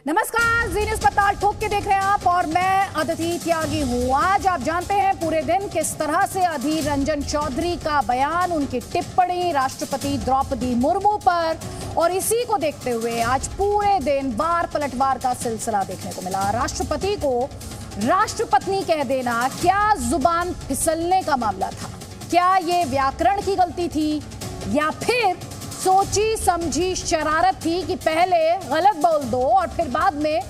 नमस्कार, जी न्यूज़ पर ताल ठोक के देख रहे हैं आप और मैं अदिति त्यागी हूँ। आज आप जानते हैं पूरे दिन किस तरह से अधीर रंजन चौधरी का बयान, उनकी टिप्पणी राष्ट्रपति द्रौपदी मुर्मू पर, और इसी को देखते हुए आज पूरे दिन बार पलटवार का सिलसिला देखने को मिला। राष्ट्रपति को राष्ट्रपत्नी कह देना क्या जुबान फिसलने का मामला था? क्या ये व्याकरण की गलती थी या फिर सोची समझी शरारत थी कि पहले गलत बोल दो और फिर बाद में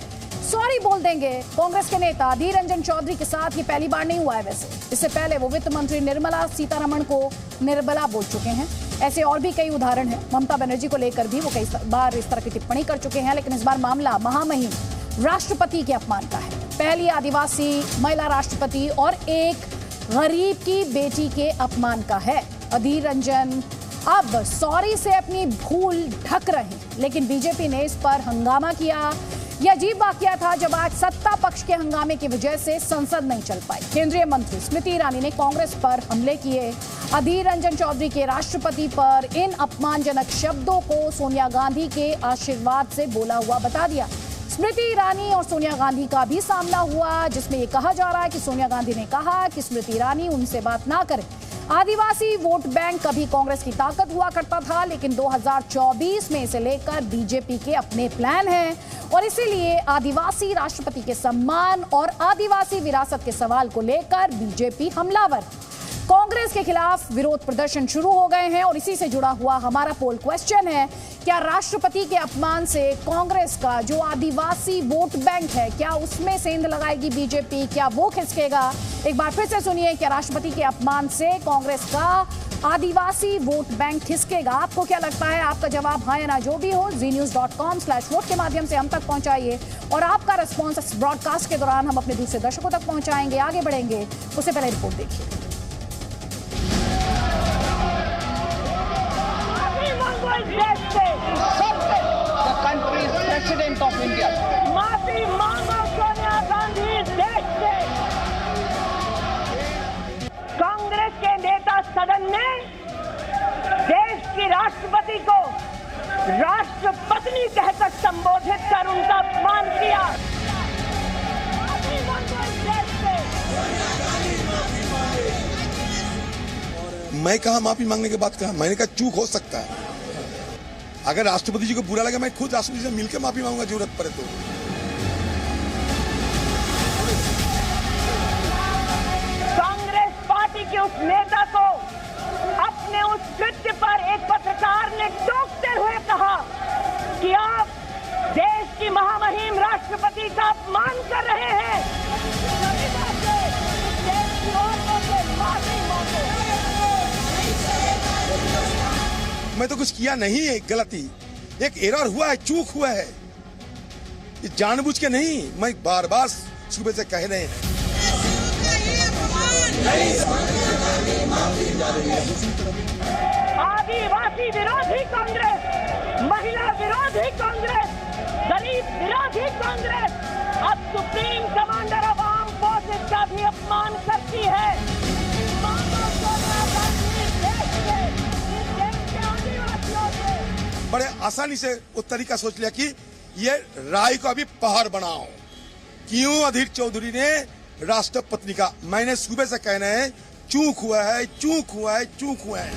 सॉरी बोल देंगे? कांग्रेस के नेता अधीर रंजन चौधरी के साथ ये पहली बार नहीं हुआ है। वैसे इससे पहले वो वित्त मंत्री निर्मला सीतारमण को निर्बला बोल चुके हैं। ऐसे और भी कई उदाहरण हैं। ममता बनर्जी को लेकर भी वो कई बार इस तरह की टिप्पणी कर चुके हैं, लेकिन इस बार मामला महामहिम राष्ट्रपति के अपमान का है। पहली आदिवासी महिला राष्ट्रपति और एक गरीब की बेटी के अपमान का है। अधीर रंजन अब सॉरी से अपनी भूल ढक रहे हैं, लेकिन बीजेपी ने इस पर हंगामा किया। यह अजीब वाकया था जब आज सत्ता पक्ष के हंगामे की वजह से संसद नहीं चल पाई। केंद्रीय मंत्री स्मृति ईरानी ने कांग्रेस पर हमले किए। अधीर रंजन चौधरी के राष्ट्रपति पर इन अपमानजनक शब्दों को सोनिया गांधी के आशीर्वाद से बोला हुआ बता दिया। स्मृति ईरानी और सोनिया गांधी का भी सामना हुआ, जिसमें यह कहा जा रहा है कि सोनिया गांधी ने कहा कि स्मृति ईरानी उनसे बात ना करें। आदिवासी वोट बैंक कभी कांग्रेस की ताकत हुआ करता था, लेकिन 2024 में इसे लेकर बीजेपी के अपने प्लान हैं और इसीलिए आदिवासी राष्ट्रपति के सम्मान और आदिवासी विरासत के सवाल को लेकर बीजेपी हमलावर। कांग्रेस के खिलाफ विरोध प्रदर्शन शुरू हो गए हैं और इसी से जुड़ा हुआ हमारा पोल क्वेश्चन है, क्या राष्ट्रपति के अपमान से कांग्रेस का जो आदिवासी वोट बैंक है, क्या उसमें सेंध लगाएगी बीजेपी? क्या वो खिसकेगा? एक बार फिर से सुनिए, क्या राष्ट्रपति के अपमान से कांग्रेस का आदिवासी वोट बैंक खिसकेगा? आपको क्या लगता है? आपका जवाब हाँ या ना जो भी हो znews.com/vote के माध्यम से हम तक पहुंचाइए और आपका रिस्पॉन्स इस ब्रॉडकास्ट के दौरान हम अपने दूसरे दर्शकों तक पहुंचाएंगे। आगे बढ़ेंगे उससे पहले रिपोर्ट देखिए। The country's president of India. माफी मांगो सोनिया गांधी देश से। कांग्रेस के नेता सदन ने देश की राष्ट्रपति को राष्ट्रपत्नी कहकर संबोधित कर उनका अपमान किया। माफी मांगो इस देश से। मैं कहा माफी मांगने के बाद कहा, मैंने कहा चूक हो सकता है। अगर राष्ट्रपति जी को बुरा लगा मैं खुद राष्ट्रपति से मिलकर माफी मांगूंगा जरूरत पड़े तो। कांग्रेस पार्टी के उस नेता को अपने उस कृत्य पर एक पत्रकार ने टोकते हुए कहा कि आप देश की महामहिम राष्ट्रपति का अपमान कर रहे हैं। देश की औरतों से माफी मांगो। मैं तो कुछ किया नहीं है, गलती एक एरर हुआ है, चूक हुआ है, ये जानबूझ के नहीं। मैं बार बार सुबह से कह रहे हैं। आदिवासी विरोधी कांग्रेस, महिला विरोधी कांग्रेस, दलित विरोधी कांग्रेस अब supreme commander of arm forces का भी अपमान करती है। बड़े आसानी से उस तरीका सोच लिया कि ये राय को अभी पहाड़ बनाओ। क्यों अधीर चौधरी ने राष्ट्रपति का, मैंने सुबह से कहना है चूक हुआ है, चूक हुआ है, चूक हुआ है।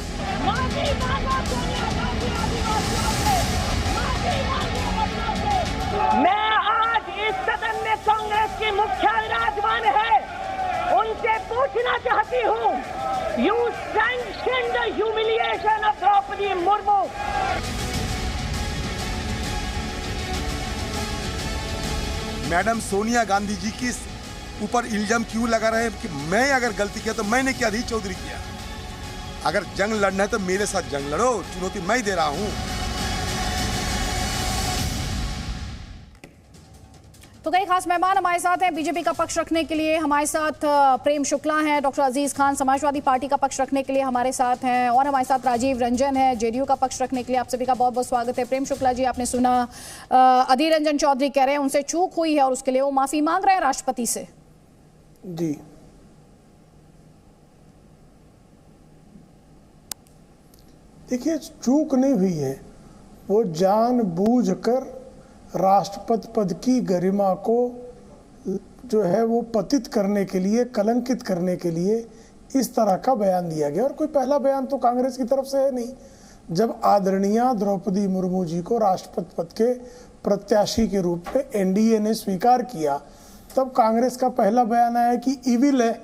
मैं आज इस सदन में कांग्रेस की मुखिया विराजमान है, उनसे पूछना चाहती हूँ, you sanction the humiliation of Draupadi Murmu. Madam Sonia Gandhi ji की ऊपर इल्जाम क्यों लगा रहे हैं कि मैं अगर गलती किया तो मैंने क्या, अधीर चौधरी किया? अगर जंग लड़ना है तो मेरे साथ जंग लड़ो, चुनौती मैं दे रहा हूं। तो कई खास मेहमान हमारे साथ हैं बीजेपी का पक्ष रखने के लिए। हमारे साथ प्रेम शुक्ला हैं, डॉक्टर अजीज खान समाजवादी पार्टी का पक्ष रखने के लिए हमारे साथ हैं, और हमारे साथ राजीव रंजन है जेडीयू का पक्ष रखने के लिए। आप सभी का बहुत बहुत स्वागत है। प्रेम शुक्ला जी, आपने सुना अधीर रंजन चौधरी कह रहे हैं उनसे चूक हुई है और उसके लिए वो माफी मांग रहे हैं राष्ट्रपति से। जी देखिए, चूक नहीं हुई है, वो जानबूझकर राष्ट्रपति पद की गरिमा को जो है वो पतित करने के लिए, कलंकित करने के लिए इस तरह का बयान दिया गया। और कोई पहला बयान तो कांग्रेस की तरफ से है नहीं। जब आदरणीय द्रौपदी मुर्मू जी को राष्ट्रपति पद के प्रत्याशी के रूप में एनडीए ने स्वीकार किया, तब कांग्रेस का पहला बयान आया कि इविल है।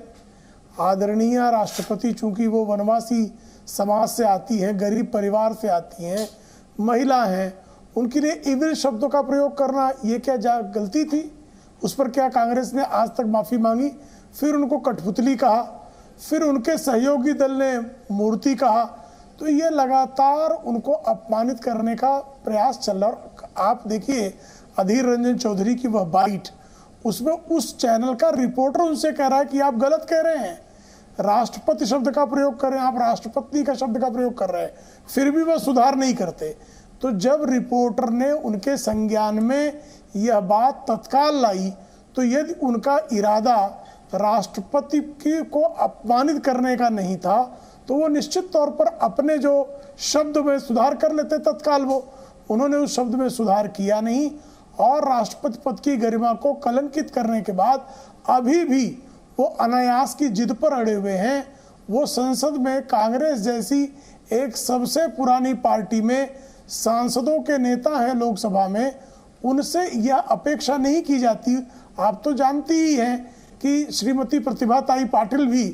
आदरणीय राष्ट्रपति चूंकि वो वनवासी समाज से आती हैं, गरीब परिवार से आती हैं, महिला हैं, उनके लिए इविल शब्दों का प्रयोग करना ये क्या गलती थी? उस पर क्या कांग्रेस ने आज तक माफी मांगी? फिर उनको कठपुतली कहा, फिर उनके सहयोगी दल ने मूर्ति कहा। तो ये लगातार उनको अपमानित करने का प्रयास चल रहा है। आप देखिए अधीर रंजन चौधरी की वह बाइट, उसमें उस चैनल का रिपोर्टर उनसे कह रहा है कि आप गलत कह रहे हैं, राष्ट्रपति शब्द का प्रयोग कर रहे हैं, आप राष्ट्रपति का शब्द का प्रयोग कर रहे हैं, फिर भी वह सुधार नहीं करते। तो जब रिपोर्टर ने उनके संज्ञान में यह बात तत्काल लाई, तो यदि उनका इरादा राष्ट्रपति को अपमानित करने का नहीं था, तो वो निश्चित तौर पर अपने जो शब्द में सुधार कर लेते तत्काल। वो उन्होंने उस शब्द में सुधार किया नहीं और राष्ट्रपति पद की गरिमा को कलंकित करने के बाद अभी भी वो अनायास की जिद पर अड़े हुए हैं। वो संसद में कांग्रेस जैसी एक सबसे पुरानी पार्टी में सांसदों के नेता हैं लोकसभा में, उनसे यह अपेक्षा नहीं की जाती। आप तो जानती ही हैं कि श्रीमती प्रतिभाताई पाटिल भी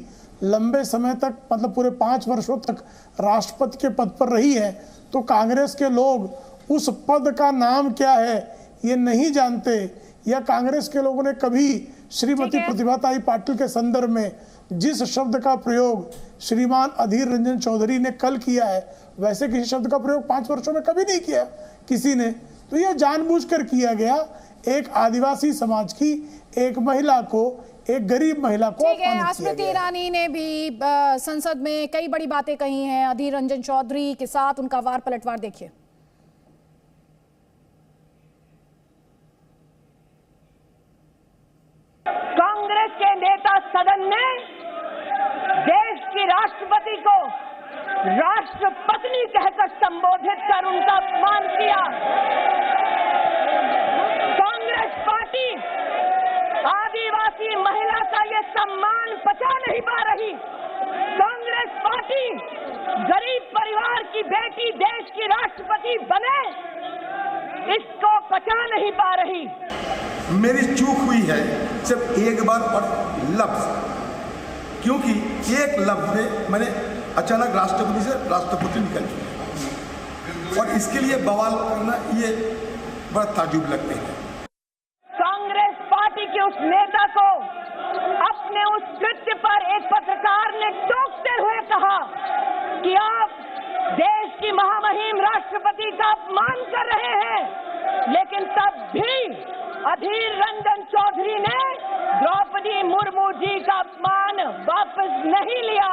लंबे समय तक, मतलब पूरे 5 वर्षों तक राष्ट्रपति के पद पर रही है। तो कांग्रेस के लोग उस पद का नाम क्या है ये नहीं जानते, या कांग्रेस के लोगों ने कभी श्रीमती प्रतिभाताई पाटिल के संदर्भ में जिस शब्द का प्रयोग श्रीमान अधीर रंजन चौधरी ने कल किया है, वैसे किसी शब्द का प्रयोग 5 वर्षों में कभी नहीं किया किसी ने। तो यह जानबूझकर किया गया, एक आदिवासी समाज की एक महिला को, एक गरीब महिला को ठीक है। स्मृति ईरानी ने भी संसद में कई बड़ी बातें कही हैं अधीर रंजन चौधरी के साथ, उनका वार पलटवार देखिए। कांग्रेस के नेता सदन ने देश की राष्ट्रपति को राष्ट्रपत्नी कहकर संबोधित कर उनका अपमान किया। कांग्रेस पार्टी आदिवासी महिला का ये सम्मान पचा नहीं पा रही। कांग्रेस पार्टी गरीब परिवार की बेटी देश की राष्ट्रपति बने, इसको पचा नहीं पा रही। मेरी चूक हुई है सिर्फ एक बार और लफ्ज, क्योंकि एक लफ्ज में मैंने अचानक राष्ट्रपति से राष्ट्रपति निकल चुकी और इसके लिए बवाल करना ये बड़ा ताजुब लगते हैं। कांग्रेस पार्टी के उस नेता को अपने उस कृत्य पर एक पत्रकार ने टोकते हुए कहा कि आप देश की महामहिम राष्ट्रपति का अपमान कर रहे हैं, लेकिन तब भी अधीर रंजन चौधरी ने द्रौपदी मुर्मू जी का अपमान वापस नहीं लिया।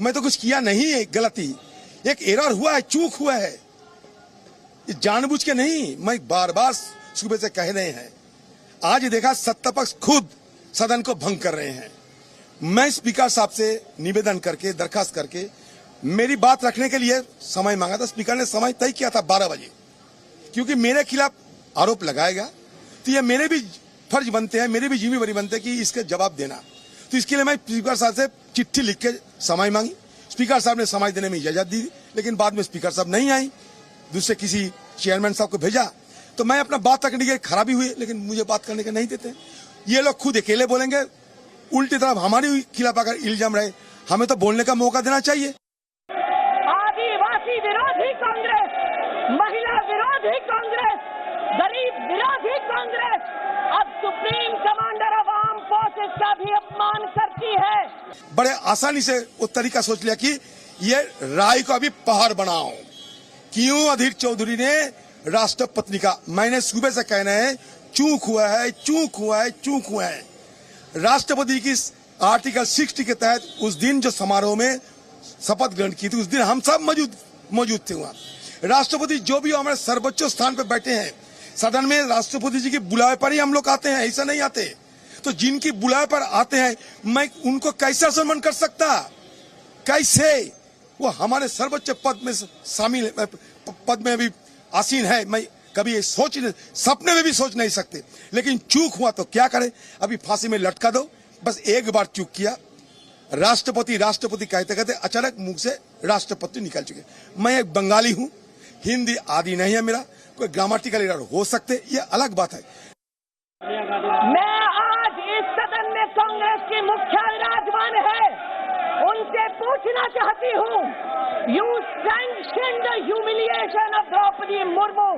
मैं तो कुछ किया नहीं है, गलती एक एरर हुआ है, चूक हुआ है, जानबूझ के नहीं। मैं बार बार सुबह से कह रहे हैं, आज देखा सत्तापक्ष खुद सदन को भंग कर रहे हैं। मैं स्पीकर साहब से निवेदन करके, दरखास्त करके मेरी बात रखने के लिए समय मांगा था। स्पीकर ने समय तय किया था 12 बजे, क्योंकि मेरे खिलाफ आरोप लगाएगा तो ये मेरे भी फर्ज बनते हैं, मेरे भी जिम्मेदारी बनते हैं कि इसके जवाब देना। तो इसके लिए मैं स्पीकर साहब से चिट्ठी लिख के समय मांगी। स्पीकर साहब ने समय देने में इजाजत दी, लेकिन बाद में स्पीकर साहब नहीं आई, दूसरे किसी चेयरमैन साहब को भेजा। तो मैं अपना बात रखने की खराबी हुई, लेकिन मुझे बात करने का नहीं देते। ये लोग खुद अकेले बोलेंगे, उल्टी तरफ हमारे खिलाफ अगर इल्जाम रहे, हमें तो बोलने का मौका देना चाहिए। आदिवासी विरोधी कांग्रेस, महिला विरोधी कांग्रेस, गरीब विरोधी कांग्रेस अब supreme commander of arm forces का भी अपमान करती है। बड़े आसानी से वो तरीका सोच लिया कि ये राय को अभी पहाड़ बनाओ। क्यों अधीर चौधरी ने राष्ट्रपत्नी का, मैंने सुबह से कहना है, चूक हुआ है, चूक हुआ है, चूक हुआ है। राष्ट्रपति की आर्टिकल 60 के तहत उस दिन जो समारोह में शपथ ग्रहण की थी, उस दिन हम सब मौजूद थे वहां। राष्ट्रपति जो भी हमारे सर्वोच्च स्थान पर बैठे हैं, सदन में राष्ट्रपति जी के बुलावे पर ही हम लोग आते हैं, ऐसा नहीं आते। तो जिनकी बुलावे पर आते हैं, मैं उनको कैसे सम्मान कर सकता? कैसे? वो हमारे सर्वोच्च पद में शामिल, पद में भी आसीन है। मैं कभी ये सपने में भी सोच नहीं सकते। लेकिन चूक हुआ तो क्या करें, अभी फांसी में लटका दो। बस एक बार चूक किया, राष्ट्रपति राष्ट्रपति कहते कहते अचानक मुंह से राष्ट्रपति निकल चुके। मैं एक बंगाली हूं, हिंदी आदि नहीं है मेरा, कोई ग्रामेटिकल एरर हो सकते, ये अलग बात है। मैं आज इस सदन में कांग्रेस की मुखिया विराजमान है, उनसे पूछना चाहती हूँ, you sanction the humiliation of Draupadi Murmu.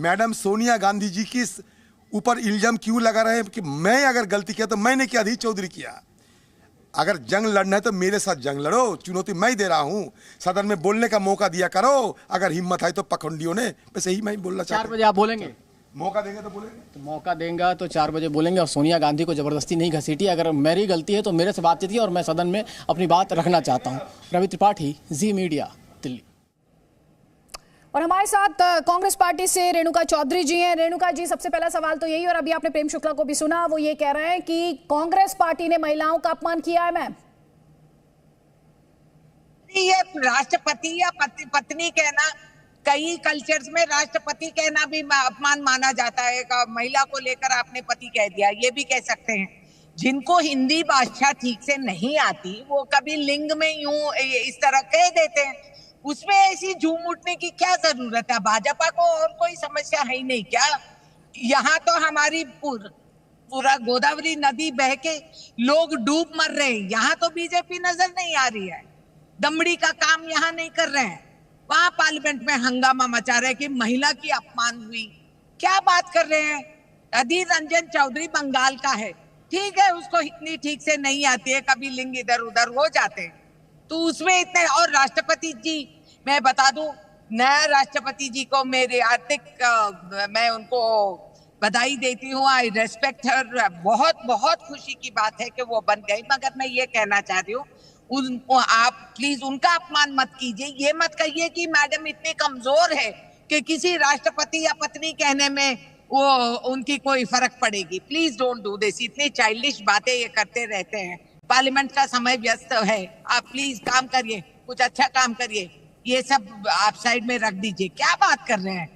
Madam Sonia Gandhi ji की ऊपर इल्जाम क्यों लगा रहे हैं कि मैं अगर गलती किया तो मैंने किया, अधीर चौधरी किया। अगर जंग लड़ना है तो मेरे साथ जंग लड़ो, चुनौती मैं दे रहा हूं, सदन में बोलने का मौका दिया करो। अगर हिम्मत है तो पखंडियों ने, बस यही मैं बोलना चाहता हूं। 4 बजे आप बोलेंगे? मौका देंगे तो बोलेंगे, तो मौका देंगे तो 4 बजे बोलेंगे। और सोनिया गांधी को जबरदस्ती नहीं घसीटी, अगर मेरी गलती है तो मेरे से बातचीत की और मैं सदन में अपनी बात रखना चाहता हूँ। रवि त्रिपाठी, जी मीडिया, दिल्ली। और हमारे साथ कांग्रेस पार्टी से रेणुका चौधरी जी हैं। रेणुका जी, सबसे पहला सवाल तो यही, और अभी आपने प्रेम शुक्ला को भी सुना, वो ये कह रहे हैं कि कांग्रेस पार्टी ने महिलाओं का अपमान किया है। मैम, ये राष्ट्रपति या पत्नी कहना, कई कल्चर्स में राष्ट्रपति कहना भी अपमान माना जाता है। महिला को लेकर आपने पति कह दिया, ये भी कह सकते हैं। जिनको हिंदी भाषा ठीक से नहीं आती वो कभी लिंग में यूं इस तरह कह देते हैं, उसमें ऐसी झूम उठने की क्या जरूरत है? भाजपा को और कोई समस्या है ही नहीं क्या? यहाँ तो हमारी पूरा गोदावरी नदी बह के लोग डूब मर रहे हैं, यहाँ तो बीजेपी नजर नहीं आ रही है। दमड़ी का काम यहाँ नहीं कर रहे हैं, वहां पार्लियामेंट में हंगामा मचा रहे कि महिला की अपमान हुई। क्या बात कर रहे हैं? अधीर रंजन चौधरी बंगाल का है, ठीक है, उसको इतनी ठीक से नहीं आती है, कभी लिंग इधर उधर हो जाते हैं, तो उसमें इतने। और राष्ट्रपति जी, मैं बता दूं, नया राष्ट्रपति जी को मेरे मैं उनको बधाई देती हूँ, आई रेस्पेक्ट हर। बहुत बहुत खुशी की बात है कि वो बन गई, मगर मैं ये कहना चाहती हूँ, आप प्लीज उनका अपमान मत कीजिए। ये मत कहिए कि मैडम इतनी कमजोर है कि किसी राष्ट्रपति या पत्नी कहने में वो उनकी कोई फर्क पड़ेगी। Please don't do this. इतनी चाइल्डिश बातें ये करते रहते हैं। पार्लियामेंट का समय व्यस्त है, आप प्लीज काम करिए, कुछ अच्छा काम करिए, ये सब आप साइड में रख दीजिए। क्या बात कर रहे हैं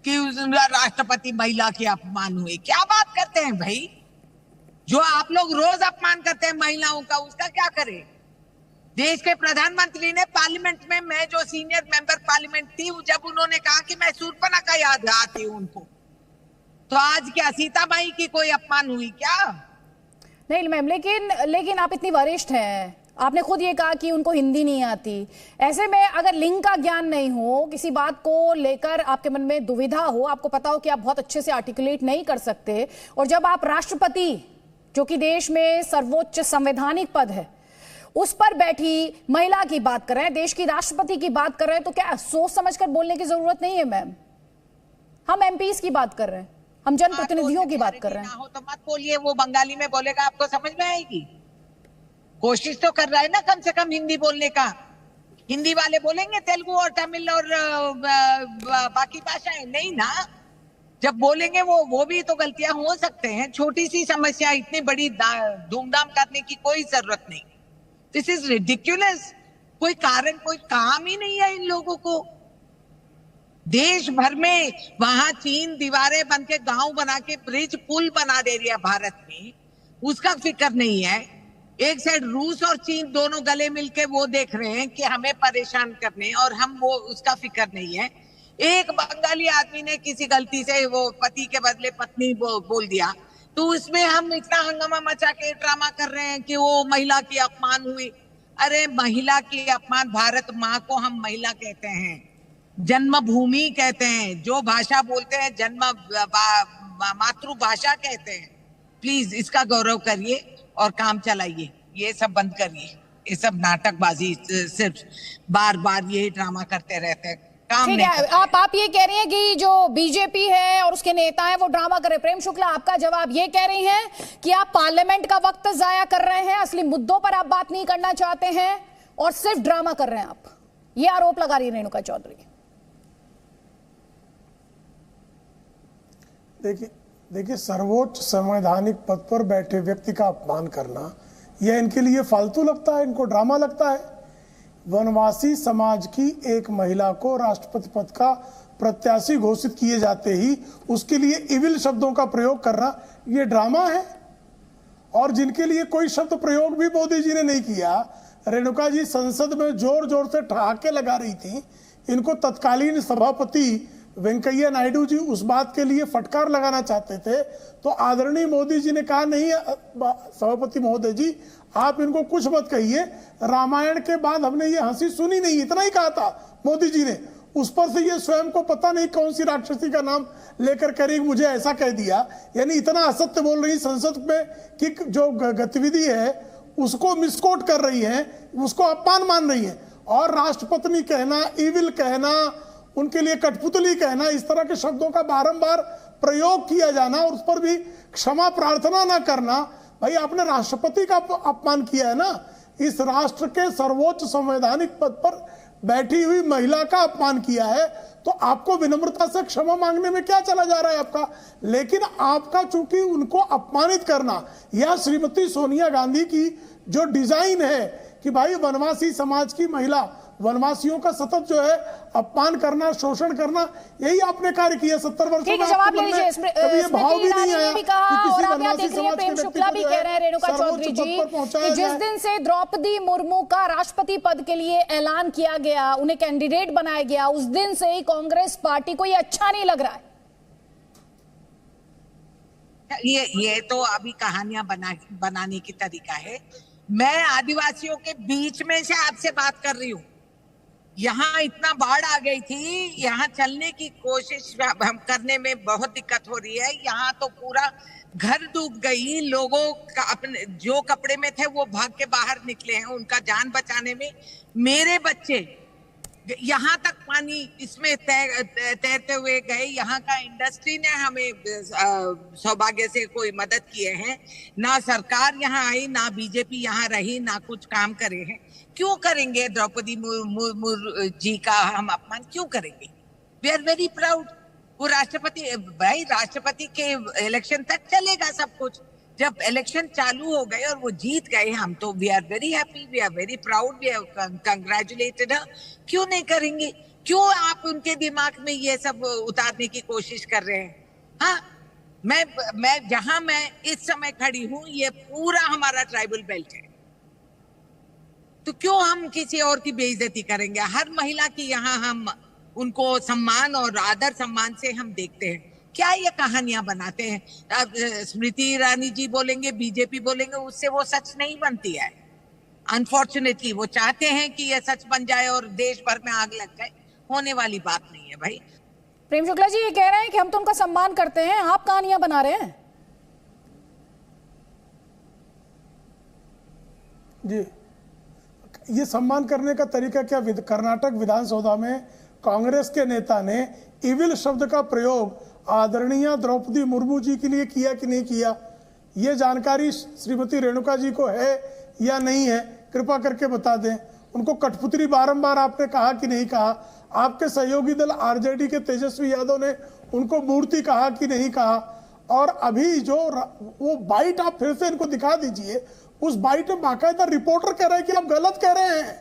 कि राष्ट्रपति महिला के अपमान हुए? क्या बात करते हैं भाई? जो आप लोग रोज अपमान करते हैं महिलाओं का, उसका क्या करें? देश के प्रधानमंत्री ने पार्लियामेंट में, मैं जो सीनियर मेंबर पार्लियामेंट थी, जब उन्होंने कहा कि मैं शूर्पणखा याद आती हूँ उनको, तो आज क्या सीताबाई की कोई अपमान हुई क्या? नहीं मैम, लेकिन आप इतनी वरिष्ठ हैं, आपने खुद ये कहा कि उनको हिंदी नहीं आती। ऐसे में अगर लिंग का ज्ञान नहीं हो, किसी बात को लेकर आपके मन में दुविधा हो, आपको पता हो कि आप बहुत अच्छे से आर्टिकुलेट नहीं कर सकते, और जब आप राष्ट्रपति, जो कि देश में सर्वोच्च संवैधानिक पद है, उस पर बैठी महिला की बात कर रहे हैं, देश की राष्ट्रपति की बात कर रहे हैं, तो क्या सोच समझकर बोलने की जरूरत नहीं है मैम? हम एमपीज की बात कर रहे हैं, हम जनप्रतिनिधियों की बात कर रहे हैं। हो तो मत बोलिए, वो बंगाली में बोलेगा, आपको समझ में आएगी। कोशिश तो कर रहा है ना कम से कम हिंदी बोलने का। हिंदी वाले बोलेंगे तेलुगु और तमिल और बाकी भाषाएं नहीं ना। जब बोलेंगे वो भी तो गलतियां हो सकते हैं। छोटी सी समस्या इतनी बड़ी धूमधाम करने की कोई जरूरत नहीं। This is ridiculous. कोई कारण, कोई काम ही नहीं है इन लोगों को। देश भर में वहां चीन दीवारें बन के, गांव बना के, ब्रिज पुल बना दे रही है भारत में, उसका फिक्र नहीं है। एक साइड रूस और चीन दोनों गले मिलके वो देख रहे हैं कि हमें परेशान करने, और हम वो उसका फिक्र नहीं है। एक बंगाली आदमी ने किसी गलती से वो पति के बदले पत्नी बोल दिया, तो उसमें हम इतना हंगामा मचा के ड्रामा कर रहे हैं कि वो महिला की अपमान हुई। अरे महिला की अपमान, भारत माँ को हम महिला कहते हैं, जन्मभूमि कहते हैं, जो भाषा बोलते हैं जन्म मातृभाषा कहते हैं। प्लीज इसका गौरव करिए और काम चलाइए, ये सब बंद करिए। ये सब नाटकबाजी, सिर्फ बार बार यही ड्रामा करते रहते हैं। ठीक है, आप ये कह रही हैं कि जो बीजेपी है और उसके नेता हैं वो ड्रामा कर रहे हैं। प्रेम शुक्ला, आपका जवाब ये कह रही हैं कि आप पार्लियामेंट का वक्त जाया कर रहे हैं, असली मुद्दों पर आप बात नहीं करना चाहते हैं और सिर्फ ड्रामा कर रहे हैं आप, ये आरोप लगा रही है रेणुका चौधरी। देखिए सर्वोच्च संवैधानिक पद पर बैठे व्यक्ति का अपमान करना, यह इनके लिए फालतू लगता है, इनको ड्रामा लगता है। वनवासी समाज की एक महिला को राष्ट्रपति पद का प्रत्याशी घोषित किए जाते ही उसके लिए इविल शब्दों का प्रयोग करना ये ड्रामा है। और जिनके लिए कोई शब्द प्रयोग भी मोदी जी ने नहीं किया, रेणुका जी संसद में जोर जोर से ठहाके लगा रही थी, इनको तत्कालीन सभापति वेंकैया नायडू जी उस बात के लिए फटकार लगाना चाहते थे, तो आदरणीय मोदी जी ने कहा नहीं सभापति महोदय जी आप इनको कुछ मत कहिए, रामायण के बाद हमने ये हंसी सुनी नहीं, इतना ही कहा था मोदी जी ने। उस पर से ये स्वयं को पता नहीं कौन सी राक्षसी का नाम लेकर करी मुझे ऐसा कह दिया, यानी इतना असत्य बोल रही संसद में कि जो गतिविधि है उसको मिसकोट कर रही है, उसको अपमान मान रही है। और राष्ट्रपति कहना, इविल कहना, उनके लिए कठपुतली कहना, इस तरह के शब्दों का बारंबार प्रयोग किया जाना और उस पर भी क्षमा प्रार्थना ना करना, भाई आपने राष्ट्रपति का अपमान किया है ना, इस राष्ट्र के सर्वोच्च संवैधानिक पद पर बैठी हुई महिला का अपमान किया है, तो आपको विनम्रता से क्षमा मांगने में क्या चला जा रहा है आपका। लेकिन आपका चूंकि उनको अपमानित करना या श्रीमती सोनिया गांधी की जो डिजाइन है कि भाई वनवासी समाज की महिला, वनवासियों का सतत जो है अपमान करना, शोषण करना, यही आपने कार्य किया 70 वर्षों में। जवाब ले लीजिए। कभी ये भाव भी नहीं आया कि किसी वनवासी समाज के प्रेम शुक्ला भी कह रहे हैं रेणुका चौधरी जी कि जिस दिन से द्रौपदी मुर्मू का राष्ट्रपति पद के लिए ऐलान किया गया, उन्हें कैंडिडेट बनाया गया, उस दिन से ही कांग्रेस पार्टी को ये अच्छा नहीं लग रहा है। ये तो अभी कहानियां बनाने की तरीका है। मैं आदिवासियों के बीच में से आपसे बात कर रही हूँ। यहाँ इतना बाढ़ आ गई थी, यहाँ चलने की कोशिश हम करने में बहुत दिक्कत हो रही है। यहाँ तो पूरा घर डूब गई, लोगों का अपने जो कपड़े में थे वो भाग के बाहर निकले हैं उनका जान बचाने में। मेरे बच्चे यहाँ तक पानी इसमें तैरते हुए गए। यहाँ का इंडस्ट्री ने हमें सौभाग्य से कोई मदद किए हैं, ना सरकार यहाँ आई, ना बीजेपी यहाँ रही, ना कुछ काम करे हैं। क्यों करेंगे द्रौपदी मुर्मू जी का हम अपमान क्यों करेंगे? We are very proud. वो राष्ट्रपति, भाई राष्ट्रपति के इलेक्शन तक चलेगा सब कुछ। जब इलेक्शन चालू हो गए और वो जीत गए हम, तो we are very happy, we are very proud, we have congratulated her. क्यों नहीं करेंगे? क्यों आप उनके दिमाग में ये सब उतारने की कोशिश कर रहे हैं? हाँ, मैं जहां मैं इस समय खड़ी हूँ ये पूरा हमारा ट्राइबल बेल्ट है, तो क्यों हम किसी और की बेइज्जती करेंगे? हर महिला की यहाँ हम उनको सम्मान और आदर सम्मान से हम देखते हैं। क्या ये कहानियां बनाते हैं? अब स्मृति ईरानी जी बोलेंगे, बीजेपी बोलेंगे, उससे वो सच नहीं बनती है। अनफॉर्चुनेटली वो चाहते हैं कि ये सच बन जाए और देश भर में आग लग जाए। होने वाली बात नहीं है भाई। प्रेम शुक्ला जी ये कह रहे हैं कि हम तो उनका सम्मान करते हैं, आप कहानियां बना रहे हैं। जी, ये सम्मान करने का तरीका क्या? कर्नाटक विधानसभा में कांग्रेस के नेता ने इविल शब्द का प्रयोग आदरणीय द्रौपदी मुर्मू जी के लिए किया कि नहीं किया, ये जानकारी श्रीमती रेणुका जी को है या नहीं है? कृपा करके बता दें। उनको कठपुतली बारंबार आपने कहा कि नहीं कहा? आपके सहयोगी दल आरजेडी के तेजस्वी यादव ने उनको मूर्ति कहा कि नहीं कहा? और अभी जो वो बाइट आप फिर से इनको दिखा दीजिए, उस बाइट में बाकायदा रिपोर्टर कह रहे हैं कि आप गलत कह रहे हैं,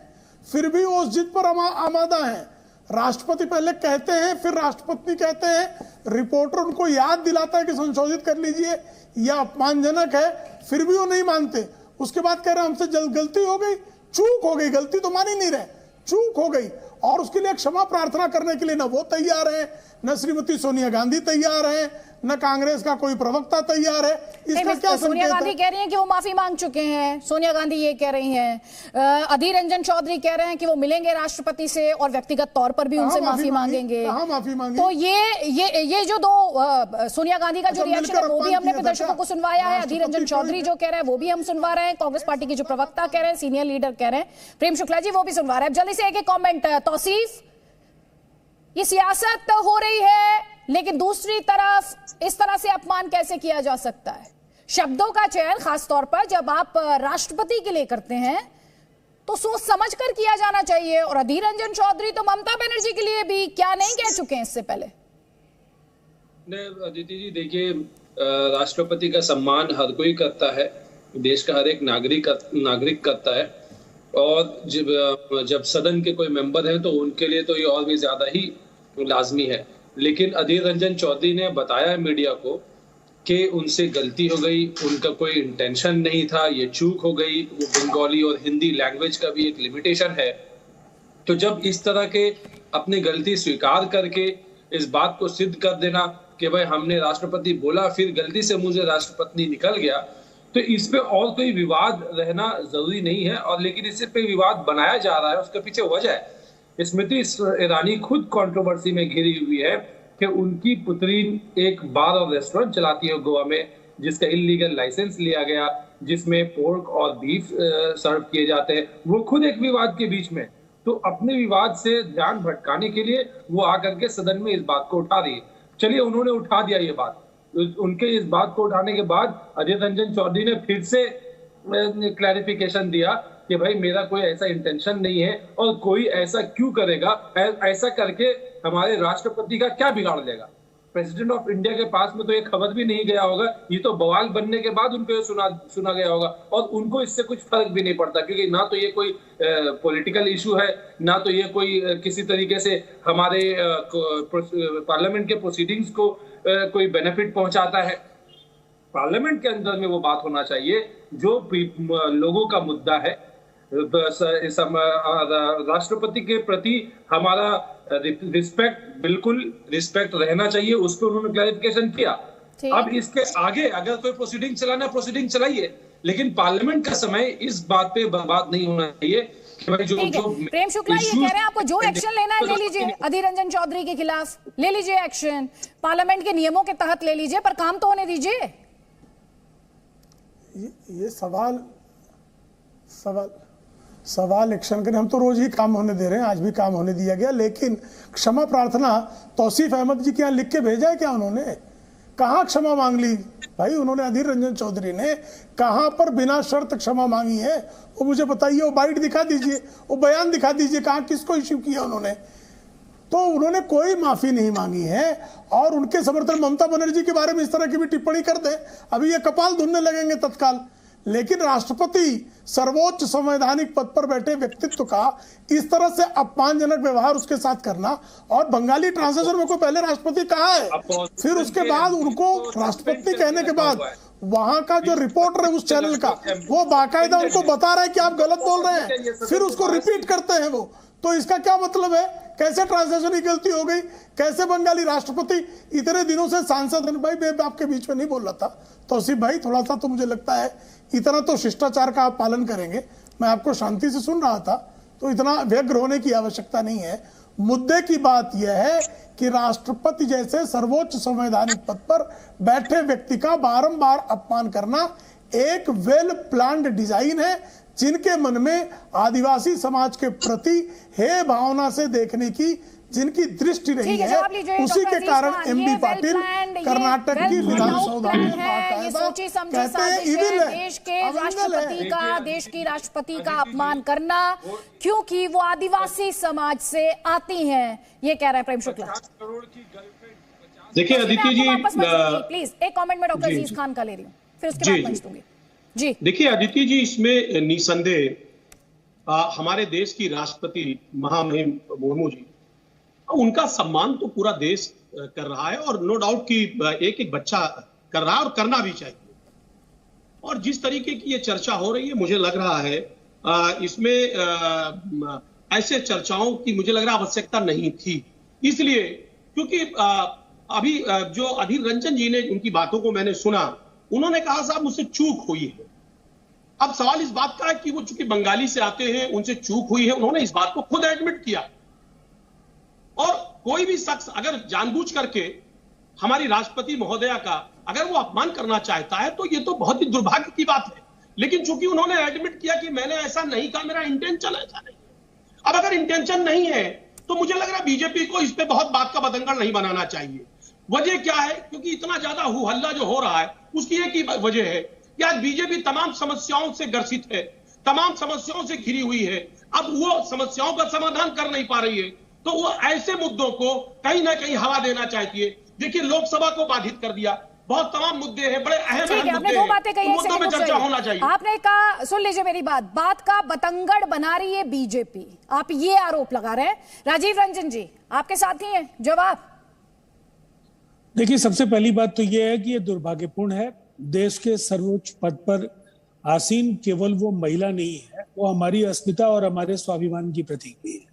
फिर भी वो उस जिद पर आमादा है। राष्ट्रपति पहले कहते हैं, फिर राष्ट्रपति कहते हैं, रिपोर्टर उनको याद दिलाता है कि संशोधित कर लीजिए, यह अपमानजनक है, फिर भी वो नहीं मानते। उसके बाद कह रहे हैं हमसे गलती हो गई, चूक हो गई, गलती तो मान ही नहीं रहे, चूक हो गई। और उसके लिए क्षमा प्रार्थना करने के लिए न वो तैयार है, न श्रीमती सोनिया गांधी तैयार है, न कांग्रेस का कोई प्रवक्ता तैयार है। इसका क्या? सोनिया गांधी कह रही हैं कि वो माफी मांग चुके हैं, सोनिया गांधी ये कह रही हैं। अधीर रंजन चौधरी कह रहे हैं कि वो मिलेंगे राष्ट्रपति से और व्यक्तिगत तौर पर भी उनसे माफी मांगेंगे। माफी मांगे? तो ये जो दो सोनिया गांधी का जो रिएक्शन है वो भी हमने दर्शकों को सुनवाया है। अधीर रंजन चौधरी जो कह रहे हैं वो भी हम सुनवा रहे हैं, कांग्रेस पार्टी के जो प्रवक्ता कह रहे हैं, सीनियर लीडर कह रहे हैं, प्रेम शुक्ला जी वो भी सुनवा रहे हैं। जल्दी से एक कॉमेंट तौसीफ, ये सियासत हो रही है लेकिन दूसरी तरफ इस तरह से अपमान कैसे किया जा सकता है? शब्दों का चयन खासतौर पर जब आप राष्ट्रपति के लिए करते हैं तो सोच समझकर किया जाना चाहिए। और अधीर रंजन चौधरी तो ममता बनर्जी के लिए भी क्या नहीं कह चुके हैं इससे पहले? अदिति जी देखिए, राष्ट्रपति का सम्मान हर कोई करता है, देश का हर एक नागरिक करता है। और जब सदन के कोई मेंबर हैं तो उनके लिए तो ये और भी ज्यादा ही लाजमी है। लेकिन अधीर रंजन चौधरी ने बताया मीडिया को कि उनसे गलती हो गई, उनका कोई इंटेंशन नहीं था, ये चूक हो गई। वो बंगाली और हिंदी लैंग्वेज का भी एक लिमिटेशन है। तो जब इस तरह के अपनी गलती स्वीकार करके इस बात को सिद्ध कर देना कि भाई हमने राष्ट्रपति बोला, फिर गलती से मुझे राष्ट्रपति निकल गया, तो इस पे और कोई विवाद रहना जरूरी नहीं है। और लेकिन इस पे विवाद बनाया जा रहा है, उसके पीछे वजह है स्मृति ईरानी खुद कंट्रोवर्सी में घिरी हुई है कि उनकी पुत्री एक बार और रेस्टोरेंट चलाती है गोवा में, जिसका इलीगल लाइसेंस लिया गया, जिसमें पोर्क और बीफ सर्व किए जाते हैं। वो खुद एक विवाद के बीच में, तो अपने विवाद से ध्यान भटकाने के लिए वो आकर के सदन में इस बात को उठा रही है। चलिए, उन्होंने उठा दिया ये बात। उनके इस बात को उठाने के बाद अधीर रंजन चौधरी ने फिर से क्लैरिफिकेशन दिया कि भाई मेरा कोई ऐसा इंटेंशन नहीं है, और कोई ऐसा क्यों करेगा, ऐसा करके हमारे राष्ट्रपति का क्या बिगाड़ लेगा। प्रेसिडेंट ऑफ इंडिया के पास में तो ये खबर भी नहीं गया होगा, ये तो बवाल बनने के बाद उनको ये सुना गया होगा, और उनको इससे कुछ फर्क भी नहीं पड़ता, क्योंकि ना तो ये कोई पॉलिटिकल इशू है, ना तो ये कोई किसी तरीके से हमारे पार्लियामेंट के प्रोसीडिंग्स को कोई बेनिफिट पहुंचाता है। पार्लियामेंट के अंदर में वो बात होना चाहिए जो लोगों का मुद्दा है। राष्ट्रपति के प्रति हमारा रिस्पेक्ट, बिल्कुल रिस्पेक्ट रहना चाहिए, उस पर उन्होंने क्लैरिफिकेशन किया। अब इसके आगे अगर कोई प्रोसीडिंग चलाना, प्रोसीडिंग चलाइए, लेकिन पार्लियामेंट का समय इस बात पे बर्बाद नहीं होना चाहिए कि भाई जो प्रेम शुक्ला ये कह रहे हैं आपको जो एक्शन लेना है ले लीजिए, अधीर रंजन चौधरी के खिलाफ ले लीजिए एक्शन, पार्लियामेंट के नियमों के तहत ले लीजिए, पर काम तो होने दीजिए। ये सवाल एक्शन करें, हम तो रोज ही काम होने दे रहे हैं, आज भी काम होने दिया गया। लेकिन क्षमा प्रार्थना तौसीफ अहमद जी के यहाँ लिख के भेजा है क्या? उन्होंने कहाँ क्षमा मांग ली भाई? उन्होंने, अधीर रंजन चौधरी ने कहाँ पर बिना शर्त क्षमा मांगी है वो मुझे बताइए। वो बाइट दिखा दीजिए, वो बयान दिखा दीजिए, कहाँ किसको इश्यू किया उन्होंने। तो उन्होंने कोई माफी नहीं मांगी है, और उनके समर्थन ममता बनर्जी के बारे में इस तरह की भी टिप्पणी कर दे, अभी ये कपाल धुनने लगेंगे तत्काल। लेकिन राष्ट्रपति सर्वोच्च संवैधानिक पद पर बैठे व्यक्तित्व का इस तरह से अपमानजनक व्यवहार उसके साथ करना, और बंगाली ट्रांसलेशन में कोई पहले राष्ट्रपति कहा है, फिर उसके बाद उनको राष्ट्रपति कहने के बाद वहां का जो रिपोर्टर है उस चैनल का, वो बाकायदा उनको बता रहा है कि आप गलत बोल रहे हैं, फिर उसको रिपीट करते हैं वो। तो इसका क्या मतलब है? कैसे ट्रांसलेशन की गलती हो गई? कैसे बंगाली राष्ट्रपति इतने दिनों से सांसद हैं? भाई मैं आपके बीच में नहीं बोल रहा था, तौसीफ भाई थोड़ा सा तो मुझे लगता है इतना तो शिष्टाचार का आप पालन करेंगे। मैं आपको शांति से सुन रहा था, तो इतना व्यग्र होने की आवश्यकता नहीं है। मुद्दे की बात यह है कि राष्ट्रपति जैसे सर्वोच्च संवैधानिक पद पर बैठे व्यक्ति का बारंबार अपमान करना एक वेल प्लान्ड डिजाइन है, जिनके मन में आदिवासी समाज के प्रति हे भावना से देखने की जिनकी दृष्टि रही है, उसी के कारण एमबी पाटिल कर्नाटक की विधानसभा में कहते हैं इविल है, देश के राष्ट्रपति का, देश की राष्ट्रपति का अपमान करना, क्योंकि वो आदिवासी समाज से आती हैं, ये कह रहे हैं प्रेम शुक्ला। देखिए अदिति जी, प्लीज एक कमेंट में डॉक्टर अजीज खान का ले रही हूँ, फिर उसके बाद मंच दूंगी जी। देखिए अदिति जी, इसमें निसंदेह हमारे देश की राष्ट्रपति महामहिम मुर्मू जी, उनका सम्मान तो पूरा देश कर रहा है, और नो डाउट कि एक एक बच्चा कर रहा है, और करना भी चाहिए। और जिस तरीके की ये चर्चा हो रही है, मुझे लग रहा है इसमें ऐसे चर्चाओं की मुझे लग रहा आवश्यकता नहीं थी, इसलिए क्योंकि अभी जो अधीर रंजन जी ने, उनकी बातों को मैंने सुना, उन्होंने कहा साहब मुझसे चूक हुई है। अब सवाल इस बात का है कि वो चूंकि बंगाली से आते हैं, उनसे चूक हुई है, उन्होंने इस बात को खुद एडमिट किया। और कोई भी शख्स अगर जानबूझ करके हमारी राष्ट्रपति महोदया का अगर वो अपमान करना चाहता है, तो ये तो बहुत ही दुर्भाग्य की बात है। लेकिन चूंकि उन्होंने एडमिट किया कि मैंने ऐसा नहीं कहा, मेरा इंटेंशन ऐसा नहीं। अब अगर इंटेंशन नहीं है, तो मुझे लग रहा है बीजेपी को इस पे बहुत बात का बतंगड़ नहीं बनाना चाहिए। वजह क्या है? क्योंकि इतना ज्यादा हु हल्ला जो हो रहा है, उसकी एक ही वजह है कि आज बीजेपी तमाम समस्याओं से ग्रसित है, तमाम समस्याओं से घिरी हुई है। अब वो समस्याओं का समाधान कर नहीं पा रही है, तो वो ऐसे मुद्दों को कहीं ना कहीं हवा देना चाहती है। देखिए, लोकसभा को बाधित कर दिया, बहुत तमाम मुद्दे हैं, बड़े अहम देखिए आपने दो बातें कही, मुद्दों में चर्चा होना चाहिए। आपने कहा, सुन लीजिए मेरी बात का बतंगड़ बना रही है बीजेपी, आप ये आरोप लगा रहे हैं। राजीव रंजन जी आपके साथ ही हैं, जवाब। देखिए, सबसे पहली बात तो यह है कि यह दुर्भाग्यपूर्ण है, देश के सर्वोच्च पद पर आसीन केवल वो महिला नहीं है, वो हमारी अस्मिता और हमारे स्वाभिमान की प्रतीक भी है।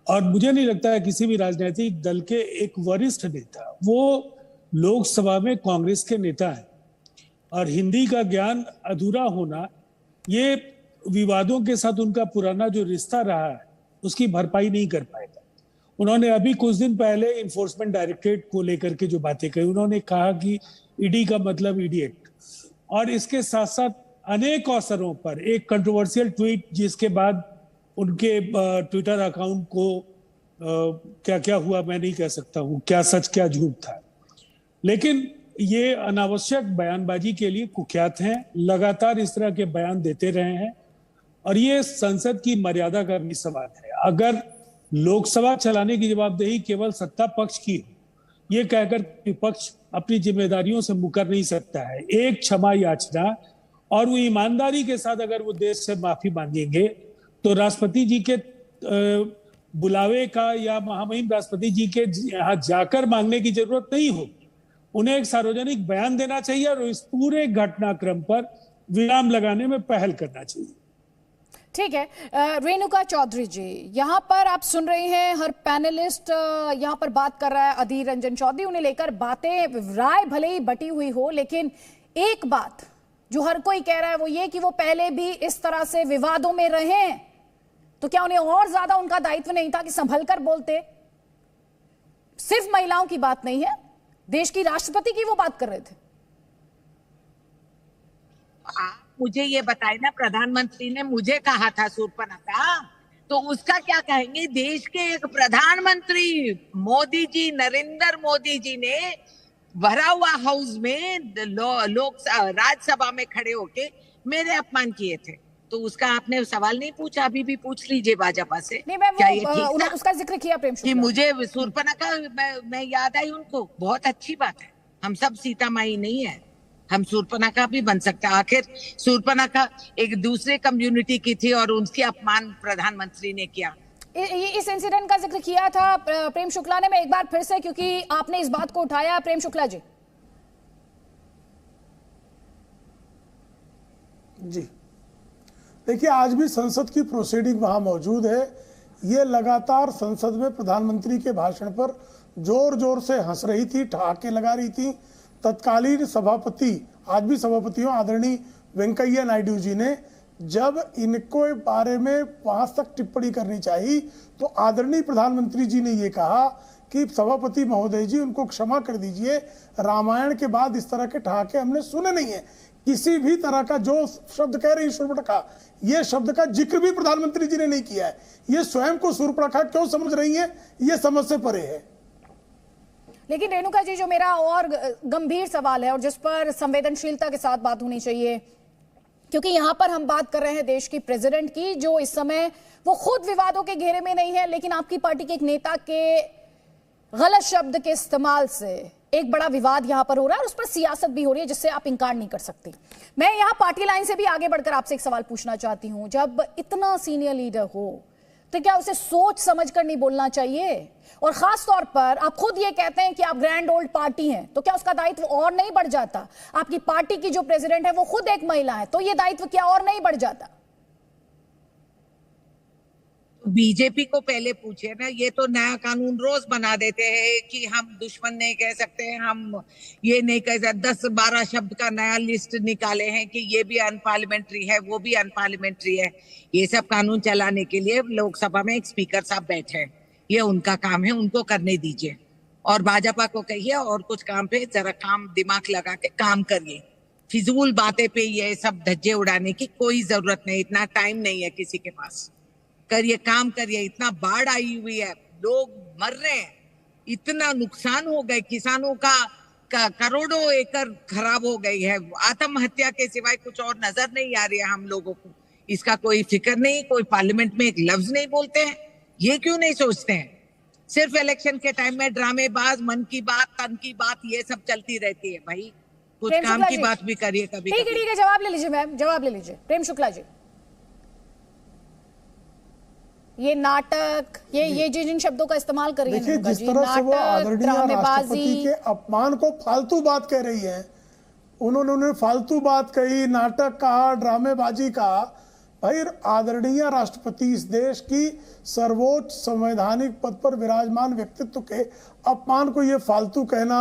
और मुझे नहीं लगता है किसी भी राजनीतिक दल के एक वरिष्ठ नेता, वो लोकसभा में कांग्रेस के नेता हैं, और हिंदी का ज्ञान अधूरा होना, ये विवादों के साथ उनका पुराना जो रिश्ता रहा है उसकी भरपाई नहीं कर पाएगा। उन्होंने अभी कुछ दिन पहले इन्फोर्समेंट डायरेक्टरेट को लेकर के जो बातें कही, उन्होंने कहा कि ईडी का मतलब इडियट, और इसके साथ साथ अनेक अवसरों पर एक कंट्रोवर्शियल ट्वीट जिसके बाद उनके ट्विटर अकाउंट को क्या क्या हुआ मैं नहीं कह सकता हूं, क्या सच क्या झूठ था, लेकिन ये अनावश्यक बयानबाजी के लिए कुख्यात हैं, लगातार इस तरह के बयान देते रहे हैं, और ये संसद की मर्यादा का भी सवाल है। अगर लोकसभा चलाने की जवाबदेही केवल सत्ता पक्ष की हो, ये कहकर विपक्ष अपनी जिम्मेदारियों से मुकर नहीं सकता है। एक क्षमा याचना और वो ईमानदारी के साथ अगर वो देश से माफी मांगेंगे तो राष्ट्रपति जी के बुलावे का या महामहिम राष्ट्रपति जी के यहाँ जाकर मांगने की जरूरत नहीं होगी। उन्हें एक सार्वजनिक बयान देना चाहिए और इस पूरे घटनाक्रम पर विराम लगाने में पहल करना चाहिए। ठीक है, रेणुका चौधरी जी, यहाँ पर आप सुन रहे हैं हर पैनलिस्ट यहाँ पर बात कर रहा है अधीर रंजन चौधरी, उन्हें लेकर बातें, राय भले ही बटी हुई हो, लेकिन एक बात जो हर कोई कह रहा है वो ये कि वो पहले भी इस तरह से विवादों में रहे हैं, तो क्या उन्हें और ज्यादा उनका दायित्व नहीं था कि संभल कर बोलते? सिर्फ महिलाओं की बात नहीं है, देश की राष्ट्रपति की वो बात कर रहे थे। मुझे ये बताए ना, प्रधानमंत्री ने मुझे कहा था शूर्पणखा, तो उसका क्या कहेंगे? देश के एक प्रधानमंत्री मोदी जी, नरेंद्र मोदी जी ने भरा हुआ हाउस में राज्यसभा में खड़े होके मेरे अपमान किए थे, तो उसका आपने सवाल नहीं पूछा? अभी भी पूछ लीजिए भाजपा से। नहीं, मैं क्या ये ठीक था? उसका जिक्र किया प्रेम शुक्ला कि मुझे शूर्पणखा मैं याद आई उनको, बहुत अच्छी बात है। हम सब सीता माई नहीं है, हम शूर्पणखा भी बन सकते हैं। आखिर शूर्पणखा एक दूसरे कम्युनिटी की थी और उसकी अपमान प्रधानमंत्री ने किया। इस इंसिडेंट का जिक्र किया था प्रेम शुक्ला ने, मैं एक बार फिर से, क्योंकि आपने इस बात को उठाया, प्रेम शुक्ला जी। जी देखिए, आज भी संसद की प्रोसीडिंग वहां मौजूद है। ये लगातार संसद में प्रधानमंत्री के भाषण पर जोर जोर से हंस रही थी, ठहाके लगा रही थी। तत्कालीन सभापति, आज भी सभापति हो, आदरणीय वेंकैया नायडू जी ने जब इनको बारे में वहां तक टिप्पणी करनी चाहिए तो आदरणीय प्रधानमंत्री जी ने ये कहा कि सभापति महोदय जी, उनको क्षमा कर दीजिए, रामायण के बाद इस तरह के ठहाके हमने सुने नहीं है। किसी भी तरह का जो शब्द कह रही शूर्पणखा, ये शब्द का जिक्र भी प्रधानमंत्री जी ने नहीं किया है। ये स्वयं को शूर्पणखा क्यों समझ रही है, ये समझ से परे है। लेकिन रेणुका जी, जो मेरा और गंभीर सवाल है और जिस पर संवेदनशीलता के साथ बात होनी चाहिए, क्योंकि यहां पर हम बात कर रहे हैं देश की प्रेसिडेंट की, जो इस समय वो खुद विवादों के घेरे में नहीं है, लेकिन आपकी पार्टी के एक नेता के गलत शब्द के इस्तेमाल से एक बड़ा विवाद यहां पर हो रहा है और उस पर सियासत भी हो रही है, जिससे आप इंकार नहीं कर सकती। मैं यहां पार्टी लाइन से भी आगे बढ़कर आपसे एक सवाल पूछना चाहती हूं। जब इतना सीनियर लीडर हो तो क्या उसे सोच समझ कर नहीं बोलना चाहिए? और खास तौर पर आप खुद ये कहते हैं कि आप ग्रैंड ओल्ड पार्टी हैं, तो क्या उसका दायित्व और नहीं बढ़ जाता? आपकी पार्टी की जो प्रेसिडेंट है वो खुद एक महिला है, तो ये दायित्व क्या और नहीं बढ़ जाता? बीजेपी को पहले पूछे ना, ये तो नया कानून रोज बना देते हैं कि हम दुश्मन नहीं कह सकते, हम ये नहीं कह सकते, 10-12 शब्द का नया लिस्ट निकाले हैं कि ये भी अनपार्लियामेंट्री है, वो भी अनपार्लियामेंट्री है। ये सब कानून चलाने के लिए लोकसभा में एक स्पीकर साहब बैठे हैं, ये उनका काम है, उनको करने दीजिए। और भाजपा को कहिए और कुछ काम पे जरा दिमाग लगा के काम करिए। फिजूल बातें पे ये सब धज्जे उड़ाने की कोई जरूरत नहीं, इतना टाइम नहीं है किसी के पास। करिए, काम करिए। इतना बाढ़ आई हुई है, लोग मर रहे हैं, इतना नुकसान हो गए, किसानों का करोड़ों एकड़ खराब हो गई है। आत्महत्या के सिवाय कुछ और नजर नहीं आ रही है हम लोगों को। इसका कोई फिक्र नहीं, कोई पार्लियामेंट में एक लफ्ज नहीं बोलते हैं। ये क्यों नहीं सोचते हैं? सिर्फ इलेक्शन के टाइम में ड्रामेबाज, मन की बात, तन की बात, ये सब चलती रहती है। भाई कुछ प्रेम काम शुक्ला की जी। बात भी करिए कभी ठीक है, कभी। ठीक है, जवाब ले लीजिए मैम, जवाब ले लीजिए प्रेम शुक्ला जी। ये नाटक, ये जिन शब्दों का इस्तेमाल करिए, देखिए जिस तरह से वो आदरणीय राष्ट्रपति के अपमान को फालतू बात कह रही है, उन्होंने फालतू बात कही, नाटक कहा, ड्रामेबाजी कहा। भाई आदरणीय राष्ट्रपति इस देश की सर्वोच्च संवैधानिक पद पर विराजमान व्यक्तित्व के अपमान को ये फालतू कहना,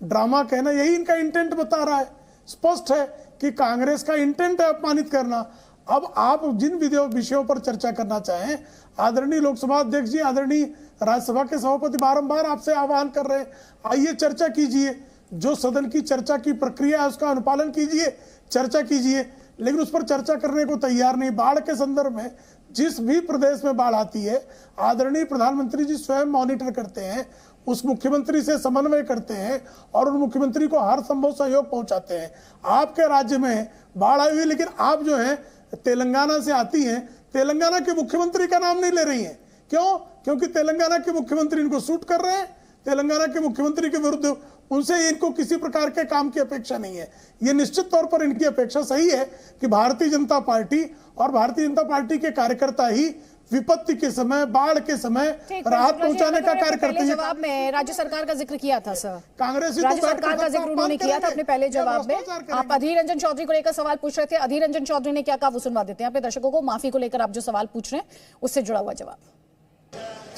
ड्रामा कहना, यही इनका इंटेंट बता रहा है। स्पष्ट है कि कांग्रेस का इंटेंट है अपमानित करना। अब आप जिन विषयों पर चर्चा करना चाहें, आदरणीय लोकसभा अध्यक्ष जी, आदरणीय राज्यसभा के सभापति बारंबार आपसे आह्वान कर रहे हैं, आइए चर्चा कीजिए, जो सदन की चर्चा की प्रक्रिया है उसका अनुपालन कीजिए, चर्चा कीजिए, लेकिन उस पर चर्चा करने को तैयार नहीं। बाढ़ के संदर्भ में जिस भी प्रदेश में बाढ़ आती है, आदरणीय प्रधानमंत्री जी स्वयं मॉनिटर करते हैं, उस मुख्यमंत्री से समन्वय करते हैं और उन मुख्यमंत्री को हर संभव सहयोग पहुंचाते हैं। आपके राज्य में बाढ़ आई हुई, लेकिन आप जो है तेलंगाना से आती हैं, तेलंगाना के मुख्यमंत्री का नाम नहीं ले रही हैं। क्यों? क्योंकि तेलंगाना के मुख्यमंत्री इनको सूट कर रहे हैं। तेलंगाना के मुख्यमंत्री के विरुद्ध उनसे इनको किसी प्रकार के काम की अपेक्षा नहीं है। ये निश्चित तौर पर इनकी अपेक्षा सही है कि भारतीय जनता पार्टी और भारतीय जनता पार्टी के कार्यकर्ता ही विपत्ति के समय, बाढ़ के समय राहत पहुंचाने का कार्य करते हैं। जवाब में राज्य सरकार का जिक्र किया था सर, कांग्रेस राज्य सरकार का जिक्र उन्होंने किया था अपने पहले जवाब में। आप अधीर रंजन चौधरी को लेकर सवाल पूछ रहे थे, अधीर रंजन चौधरी ने क्या कहा वो सुनवा देते हैं अपने दर्शकों को। माफी को लेकर आप जो सवाल पूछ रहे हैं उससे जुड़ा हुआ जवाब।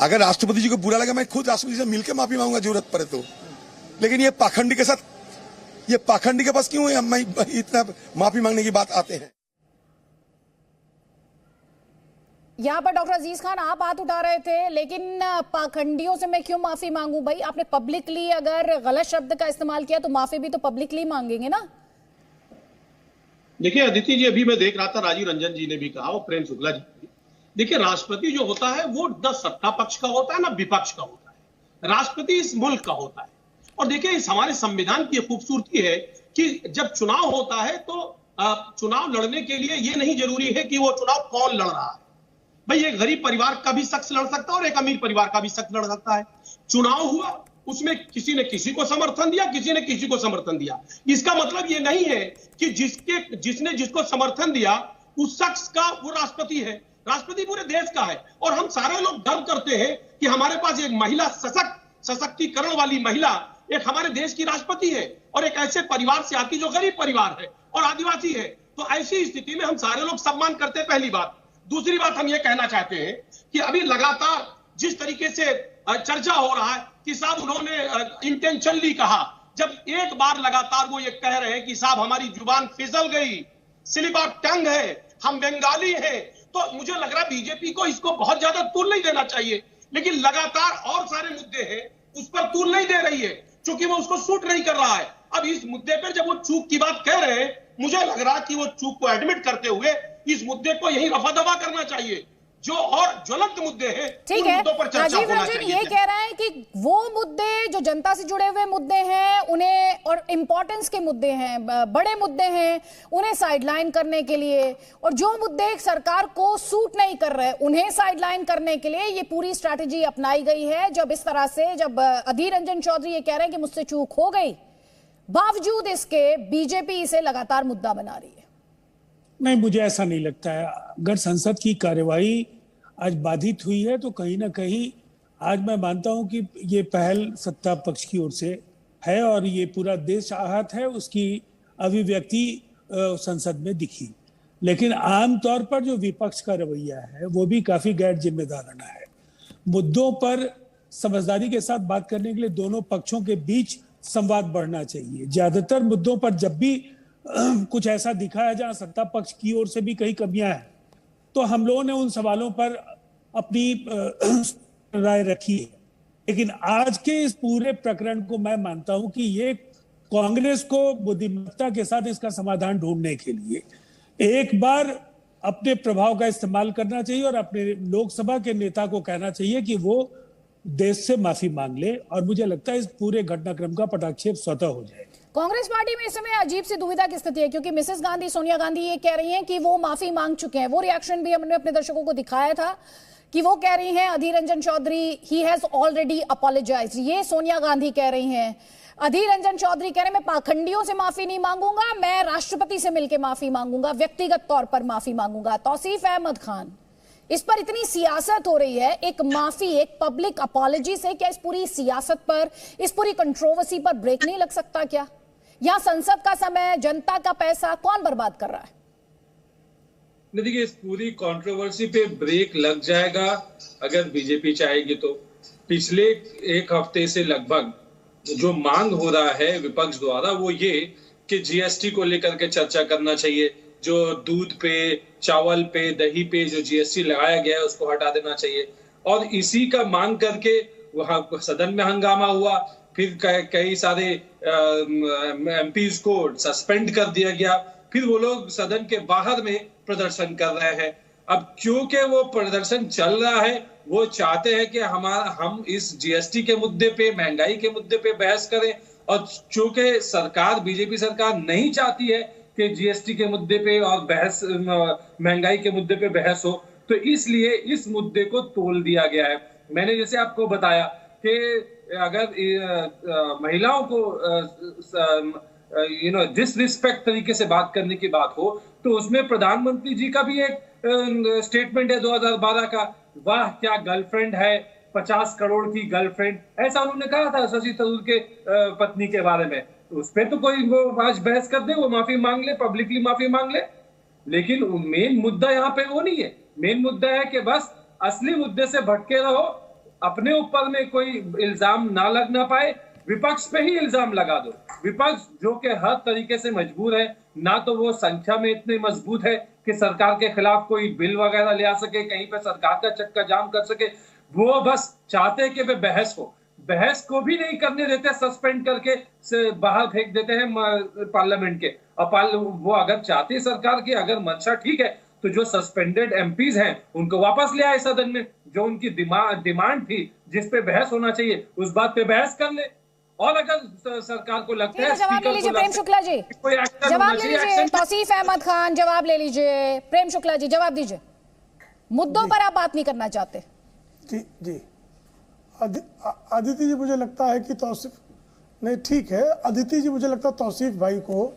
अगर राष्ट्रपति जी को बुरा लगा, मैं खुद राष्ट्रपति से मिलकर माफी मांगूंगा जरूरत पड़े तो, लेकिन ये पाखंडी के साथ, ये पाखंडी के पास क्यों है हम इतना माफी मांगने की बात आते हैं। यहाँ पर डॉक्टर अजीज खान आप बात उठा रहे थे, लेकिन पाखंडियों से मैं क्यों माफी मांगू? भाई आपने पब्लिकली अगर गलत शब्द का इस्तेमाल किया तो माफी भी तो पब्लिकली मांगेंगे ना। देखिए अदिति जी, अभी मैं देख रहा था राजीव रंजन जी ने भी कहा और प्रेम शुक्ला जी ने भी। देखिए राष्ट्रपति जो होता है वो न सत्ता पक्ष का होता है ना विपक्ष का होता है। राष्ट्रपति इस मुल्क का होता है। और देखिए इस हमारे संविधान की खूबसूरती है कि जब चुनाव होता है तो चुनाव लड़ने के लिए ये नहीं जरूरी है कि वो चुनाव कौन लड़ रहा है। भाई एक गरीब परिवार का भी शख्स लड़ सकता है और एक अमीर परिवार का भी शख्स लड़ सकता है। चुनाव हुआ, उसमें किसी ने किसी को समर्थन दिया, किसी ने किसी को समर्थन दिया। इसका मतलब ये नहीं है कि जिसने जिसको समर्थन दिया उस शख्स का वो राष्ट्रपति है। राष्ट्रपति पूरे देश का है और हम सारे लोग गर्व करते हैं कि हमारे पास एक महिला सशक्तिकरण वाली महिला एक हमारे देश की राष्ट्रपति है और एक ऐसे परिवार से आती जो गरीब परिवार है और आदिवासी है। तो ऐसी स्थिति में हम सारे लोग सम्मान करते हैं, पहली बात। दूसरी बात हम ये कहना चाहते हैं कि अभी लगातार जिस तरीके से चर्चा हो रहा है कि साहब उन्होंने इंटेंशनली कहा, जब एक बार लगातार वो ये कह रहे हैं कि साहब हमारी जुबान फिसल गई, स्लिप ऑफ टंग है, हम बंगाली हैं, तो मुझे लग रहा है बीजेपी को इसको बहुत ज्यादा तूल नहीं देना चाहिए। लेकिन लगातार और सारे मुद्दे हैं उस पर तूल नहीं दे रही है क्योंकि वो उसको सूट नहीं कर रहा है। अब इस मुद्दे पर जब वो चूक की बात कह रहे हैं, मुझे लग रहा कि वो चूक को एडमिट करते हुए इस मुद्दे को यही रफा दफा करना चाहिए। जो और ज्वलंत मुद्दे हैं ठीक है, राजीव रंजन ये कह रहे हैं कि वो मुद्दे जो जनता से जुड़े हुए मुद्दे हैं उन्हें, और इंपॉर्टेंस के मुद्दे हैं, बड़े मुद्दे हैं, उन्हें साइडलाइन करने के लिए, और जो मुद्दे सरकार को सूट नहीं कर रहे उन्हें साइडलाइन करने के लिए ये पूरी स्ट्रैटेजी अपनाई गई है। जब इस तरह से जब अधीर रंजन चौधरी ये कह रहे हैं कि मुझसे चूक हो गई, बावजूद इसके बीजेपी इसे लगातार मुद्दा बना रही है। नहीं, मुझे ऐसा नहीं लगता है। अगर संसद की कार्यवाही आज बाधित हुई है तो कहीं ना कहीं आज मैं मानता हूं कि ये पहल सत्ता पक्ष की ओर से है और ये पूरा देश आहत है, उसकी अभिव्यक्ति संसद में दिखी। लेकिन आमतौर पर जो विपक्ष का रवैया है वो भी काफी गैर जिम्मेदाराना है। मुद्दों पर समझदारी के साथ बात करने के लिए दोनों पक्षों के बीच संवाद बढ़ना चाहिए। ज्यादातर मुद्दों पर जब भी कुछ ऐसा दिखा है जहां सत्ता पक्ष की ओर से भी कई कमियां हैं तो हम लोगों ने उन सवालों पर अपनी राय रखी है। लेकिन आज के इस पूरे प्रकरण को मैं मानता हूं कि ये कांग्रेस को बुद्धिमत्ता के साथ इसका समाधान ढूंढने के लिए एक बार अपने प्रभाव का इस्तेमाल करना चाहिए और अपने लोकसभा के नेता को कहना चाहिए कि वो देश से माफी मांग ले, और मुझे लगता है इस पूरे घटनाक्रम का पटाक्षेप स्वतः हो जाएगा। कांग्रेस पार्टी में इस समय अजीब सी दुविधा की स्थिति है क्योंकि मिसेस गांधी, सोनिया गांधी ये कह रही हैं कि वो माफी मांग चुके हैं। वो रिएक्शन भी हमने अपने दर्शकों को दिखाया था कि वो कह रही हैं Adhir Ranjan Chowdhury he has already apologised, ये सोनिया गांधी कह रही हैं। अधीर रंजन चौधरी कह रहे हैं मैं पाखंडियों से माफी नहीं मांगूंगा, मैं राष्ट्रपति से मिलकर माफी मांगूंगा, व्यक्तिगत तौर पर माफी मांगूंगा। तौसीफ अहमद खान, इस पर इतनी सियासत हो रही है, एक माफी, एक पब्लिक अपॉलॉजी से क्या इस पूरी सियासत पर, इस पूरी कंट्रोवर्सी पर ब्रेक नहीं लग सकता क्या? यहां संसद का समय, जनता का पैसा कौन बर्बाद कर रहा है? देखिए, इस पूरी कंट्रोवर्सी पे ब्रेक लग जाएगा अगर बीजेपी चाहेगी तो। पिछले एक हफ्ते से लगभग जो मांग हो रहा है विपक्ष द्वारा वो ये कि जीएसटी को लेकर के चर्चा करना चाहिए, जो दूध पे, चावल पे, दही पे जो जीएसटी लगाया गया है उसको हटा देना चाहिए। और इसी का मांग करके वहां सदन में हंगामा हुआ, फिर कई सारे एमपीज को सस्पेंड कर दिया गया, फिर वो लोग सदन के बाहर में प्रदर्शन कर रहे हैं। अब क्योंकि वो प्रदर्शन चल रहा है, वो चाहते हैं कि हम इस जीएसटी के मुद्दे पे, महंगाई के मुद्दे पे बहस करें, और चूंकि सरकार, बीजेपी सरकार नहीं चाहती है कि जीएसटी के मुद्दे पे और बहस, महंगाई के मुद्दे पे बहस हो, तो इसलिए इस मुद्दे को तोल दिया गया है। मैंने जैसे आपको बताया कि अगर महिलाओं को डिसरिस्पेक्ट तरीके से बात करने की बात हो तो उसमें प्रधानमंत्री जी का भी एक स्टेटमेंट है 2012 का, वाह क्या गर्लफ्रेंड है, 50 करोड़ की गर्लफ्रेंड, ऐसा उन्होंने कहा था शशि थरूर के पत्नी के बारे में। उस पर तो कोई वो आज बहस कर दे, वो माफी मांग ले, पब्लिकली माफी मांग ले, लेकिन मेन मुद्दा यहाँ पे वो नहीं है। मेन मुद्दा है कि बस असली मुद्दे से भटके रहो, अपने ऊपर में कोई इल्जाम ना लग ना पाए, विपक्ष पे ही इल्जाम लगा दो। विपक्ष जो कि हर तरीके से मजबूर है, ना तो वो संख्या में इतने मजबूत है कि सरकार के खिलाफ कोई बिल वगैरह ले आ सके, कहीं पे सरकार का चक्का जाम कर सके, वो बस चाहते हैं कि वे बहस हो, बहस को भी नहीं करने देते, सस्पेंड करके बाहर फेंक देते हैं पार्लियामेंट के। और वो अगर चाहती सरकार की अगर मंशा ठीक है तो जो सस्पेंडेड एमपीज हैं उनको वापस ले आए सदन में, जो उनकी डिमांड थी जिस पे बहस होना चाहिए उस बात पे बहस कर ले। और अगर सरकार को लगता है, जवाब ले लीजिए प्रेम शुक्ला जी, जवाब ले लीजिए। तौसीफ अहमद खान जवाब ले लीजिए। प्रेम शुक्ला जी जवाब दीजिए, मुद्दों पर आप बात नहीं करना चाहते? जी अदिति जी, मुझे लगता है कि तौसीफ नहीं, ठीक है अदिति जी, मुझे लगता है तौसीफ भाई को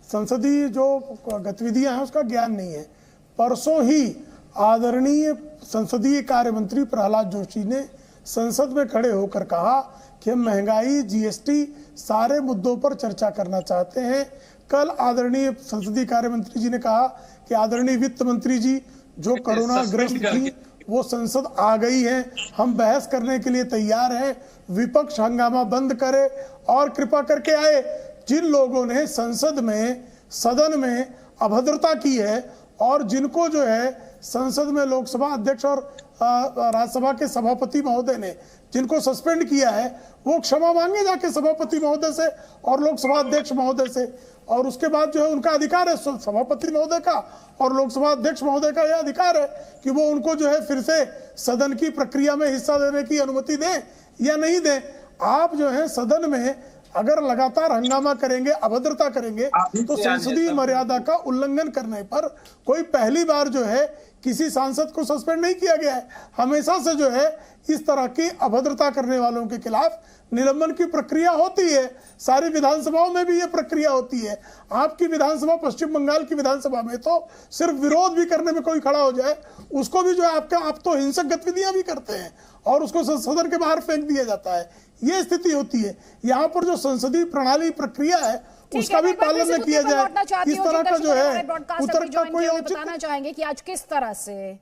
संसदीय जो गतिविधियां हैं उसका ज्ञान नहीं है। परसों ही आदरणीय संसदीय कार्य मंत्री प्रहलाद जोशी ने संसद में खड़े होकर कहा कि हम महंगाई, जीएसटी सारे मुद्दों पर चर्चा करना चाहते हैं। कल आदरणीय संसदीय कार्य मंत्री जी ने कहा कि आदरणीय वित्त मंत्री जी जो कोरोना ग्रस्त थी वो संसद आ गई है, हम बहस करने के लिए तैयार हैं, विपक्ष हंगामा बंद करे और कृपा करके आए। जिन लोगों ने संसद में, सदन में अभद्रता की है और जिनको जो है संसद में लोकसभा अध्यक्ष और राज्यसभा के सभापति महोदय ने जिनको सस्पेंड किया है, वो क्षमा मांगे जाके सभापति महोदय से और लोकसभा अध्यक्ष महोदय से, और उसके बाद जो है उनका अधिकार है, सभापति महोदय का और लोकसभा अध्यक्ष महोदय का यह अधिकार है कि वो उनको जो है फिर से सदन की प्रक्रिया में हिस्सा लेने की अनुमति दें या नहीं दें। आप जो है सदन में अगर लगातार हंगामा करेंगे, अभद्रता करेंगे, तो संसदीय मर्यादा का उल्लंघन करने पर कोई पहली बार जो है किसी सांसद को सस्पेंड नहीं किया गया है। हमेशा से जो है इस तरह की अभद्रता करने वालों के खिलाफ निलंबन की प्रक्रिया होती है। सारी विधानसभाओं में भी ये प्रक्रिया होती है। आपकी विधानसभा, पश्चिम बंगाल की विधानसभा में तो सिर्फ विरोध भी करने में कोई खड़ा हो जाए उसको भी जो है आप तो हिंसक गतिविधियां भी करते हैं और उसको सदन के बाहर फेंक दिया जाता है। ये स्थिति होती है। यहाँ पर जो संसदीय प्रणाली प्रक्रिया है उसका भी पालन न किया जाए, इस तरह का जो है उत्तर का कोई बताना चाहेंगे कि आज किस तरह से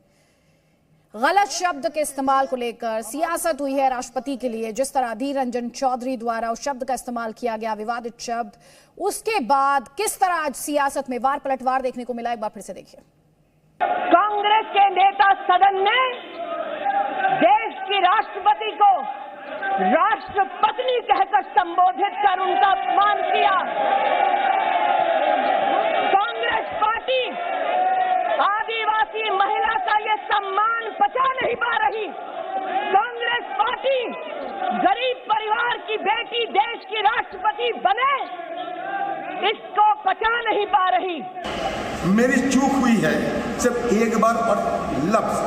गलत शब्द के इस्तेमाल को लेकर सियासत हुई है राष्ट्रपति के लिए, जिस तरह अधीर रंजन चौधरी द्वारा उस शब्द का इस्तेमाल किया गया, विवादित शब्द, उसके बाद किस तरह आज सियासत में वार पलटवार देखने को मिला, एक बार फिर से देखिए। कांग्रेस के नेता सदन ने देश की राष्ट्रपति को राष्ट्रपत्नी कहकर संबोधित कर उनका अपमान किया। कांग्रेस पार्टी आदिवासी महिला का ये सम्मान पचा नहीं पा रही। कांग्रेस पार्टी गरीब परिवार की बेटी देश की राष्ट्रपति बने, इसको पचा नहीं पा रही। मेरी चूक हुई है सिर्फ एक बार और लफ्ज,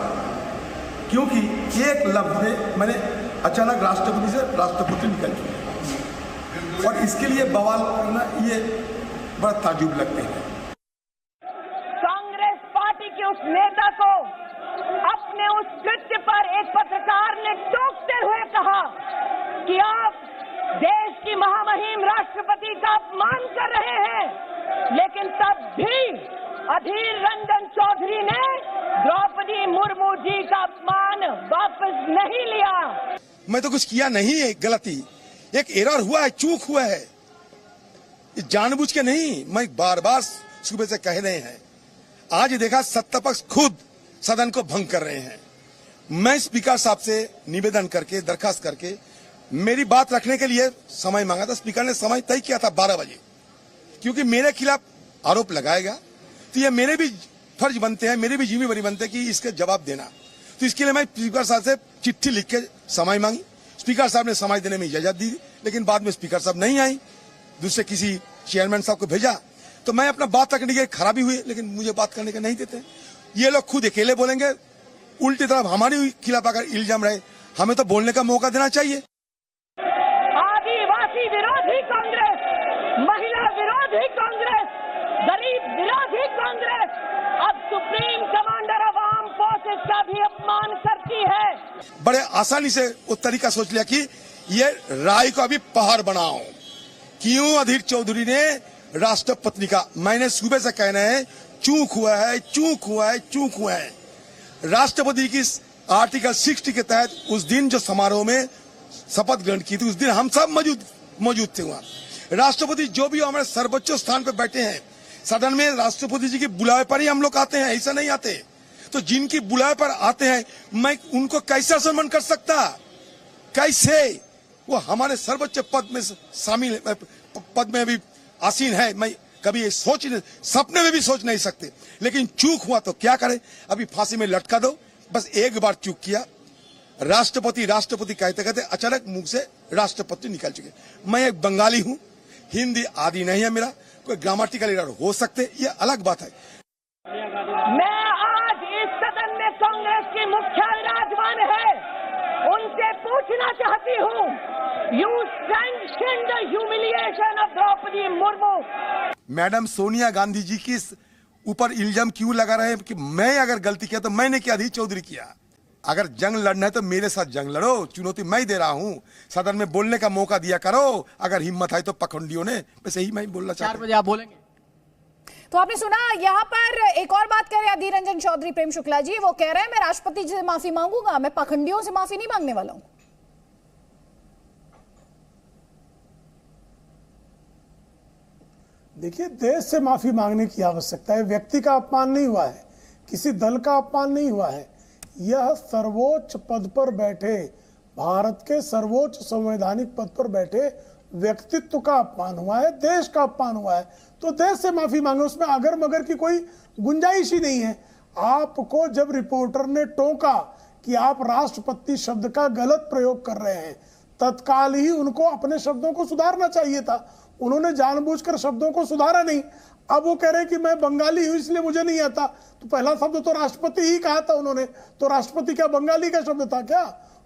क्योंकि एक लफ्ज में मैंने अचानक राष्ट्रपति से राष्ट्रपति निकल चुकी। और इसके लिए बवाल करना ये बड़ा ताजुब लगते हैं। कांग्रेस पार्टी के उस नेता को अपने उस कृत्य पर एक पत्रकार ने टोकते हुए कहा कि आप देश की महामहिम राष्ट्रपति का अपमान कर रहे हैं, लेकिन तब भी अधीर रंजन चौधरी ने द्रौपदी मुर्मू जी का अपमान वापस नहीं लिया। मैं तो कुछ किया नहीं है, गलती एक एरर हुआ है, चूक हुआ है, जानबूझ के नहीं। मैं बार बार सुबह से कह रहे हैं, आज देखा सत्ता पक्ष खुद सदन को भंग कर रहे हैं। मैं स्पीकर साहब से निवेदन करके दरखास्त करके मेरी बात रखने के लिए समय मांगा था। स्पीकर ने समय तय किया था 12 बजे, क्योंकि मेरे खिलाफ आरोप लगाएगा तो ये मेरे भी फर्ज बनते हैं, मेरी भी जिम्मेदारी बनते हैं कि इसके जवाब देना। तो इसके लिए मैं स्पीकर साहब से चिट्ठी लिख के समय मांगी। स्पीकर साहब ने समय देने में इजाजत दी, लेकिन बाद में स्पीकर साहब नहीं आई, दूसरे किसी चेयरमैन साहब को भेजा। तो मैं अपना बात रखने की खराबी हुई, लेकिन मुझे बात करने का नहीं देते। ये लोग खुद अकेले बोलेंगे, उल्टी तरफ हमारे खिलाफ अगर इल्जाम रहे, हमें तो बोलने का मौका देना चाहिए। आदिवासी विरोधी कांग्रेस, महिला विरोधी कांग्रेस, गरीब विरोधी कांग्रेस अब supreme commander of arm forces का भी अपमान करती है। बड़े आसानी से वो तरीका सोच लिया कि ये राय को अभी पहाड़ बनाओ। क्यों अधीर चौधरी ने राष्ट्रपति का, मैंने सुबह से कहना है, चूक हुआ है, चूक हुआ है, चूक हुआ है। राष्ट्रपति की आर्टिकल 60 के तहत उस दिन जो समारोह में शपथ ग्रहण की थी, उस दिन हम सब मौजूद थे वहां। राष्ट्रपति जो भी हमारे सर्वोच्च स्थान पर बैठे हैं, सदन में राष्ट्रपति जी के बुलावे पर ही हम लोग आते हैं, ऐसा नहीं आते। तो जिनकी बुलावे पर आते हैं, मैं उनको कैसे असम्मान कर सकता? कैसे? वो हमारे सर्वोच्च पद में शामिल, पद में भी आसीन है। मैं कभी ये सपने में भी सोच नहीं सकते, लेकिन चूक हुआ तो क्या करे? अभी फांसी में लटका दो। बस एक बार चूक किया, राष्ट्रपति राष्ट्रपति कहते कहते अचानक मुंह से राष्ट्रपति निकल चुके। मैं एक बंगाली हूं, हिंदी आदि नहीं है मेरा, कोई ग्रामेटिकल एरर हो सकते, ये अलग बात है। मैं आज इस सदन में कांग्रेस की मुखिया विराजमान है, उनसे पूछना चाहती हूँ, you sanction the humiliation of Draupadi Murmu. Madam Sonia Gandhi ji की ऊपर इल्जाम क्यों लगा रहे हैं कि मैं अगर गलती किया तो मैंने क्या, अधीर चौधरी किया? अगर जंग लड़ना है तो मेरे साथ जंग लड़ो, चुनौती मैं दे रहा हूँ। सदन में बोलने का मौका दिया करो, अगर हिम्मत है तो पखंडियों ने। वैसे ही मैं बोलना चाहता हूँ। 4 बजे आप बोलेंगे। तो आपने सुना, यहाँ पर एक और बात कह रहे हैं अधीर रंजन चौधरी, प्रेम शुक्ला जी। वो कह रहे हैं मैं राष्ट्रपति जी से माफी मांगूंगा, मैं पखंडियों से माफी नहीं मांगने वाला हूं। देखिए, देश से माफी मांगने की आवश्यकता है। व्यक्ति का अपमान नहीं हुआ है, किसी दल का अपमान नहीं हुआ है। यह सर्वोच्च पद पर बैठे, भारत के सर्वोच्च संवैधानिक पद पर बैठे व्यक्तित्व का अपमान हुआ है, देश का अपमान हुआ है। तो देश से माफी मांगे, उसमें अगर मगर की कोई गुंजाइश ही नहीं है। आपको जब रिपोर्टर ने टोका कि आप राष्ट्रपति शब्द का गलत प्रयोग कर रहे हैं, तत्काल ही उनको अपने शब्दों को सुधारना चाहिए था। उन्होंने जानबूझकर शब्दों को सुधारा नहीं। अब वो कह रहे हैं कि मैं बंगाली हूं इसलिए मुझे नहीं आता। तो पहला शब्द तो राष्ट्रपति ही कहा था उन्होंने, तो राष्ट्रपति क्या बंगाली का शब्द था क्या?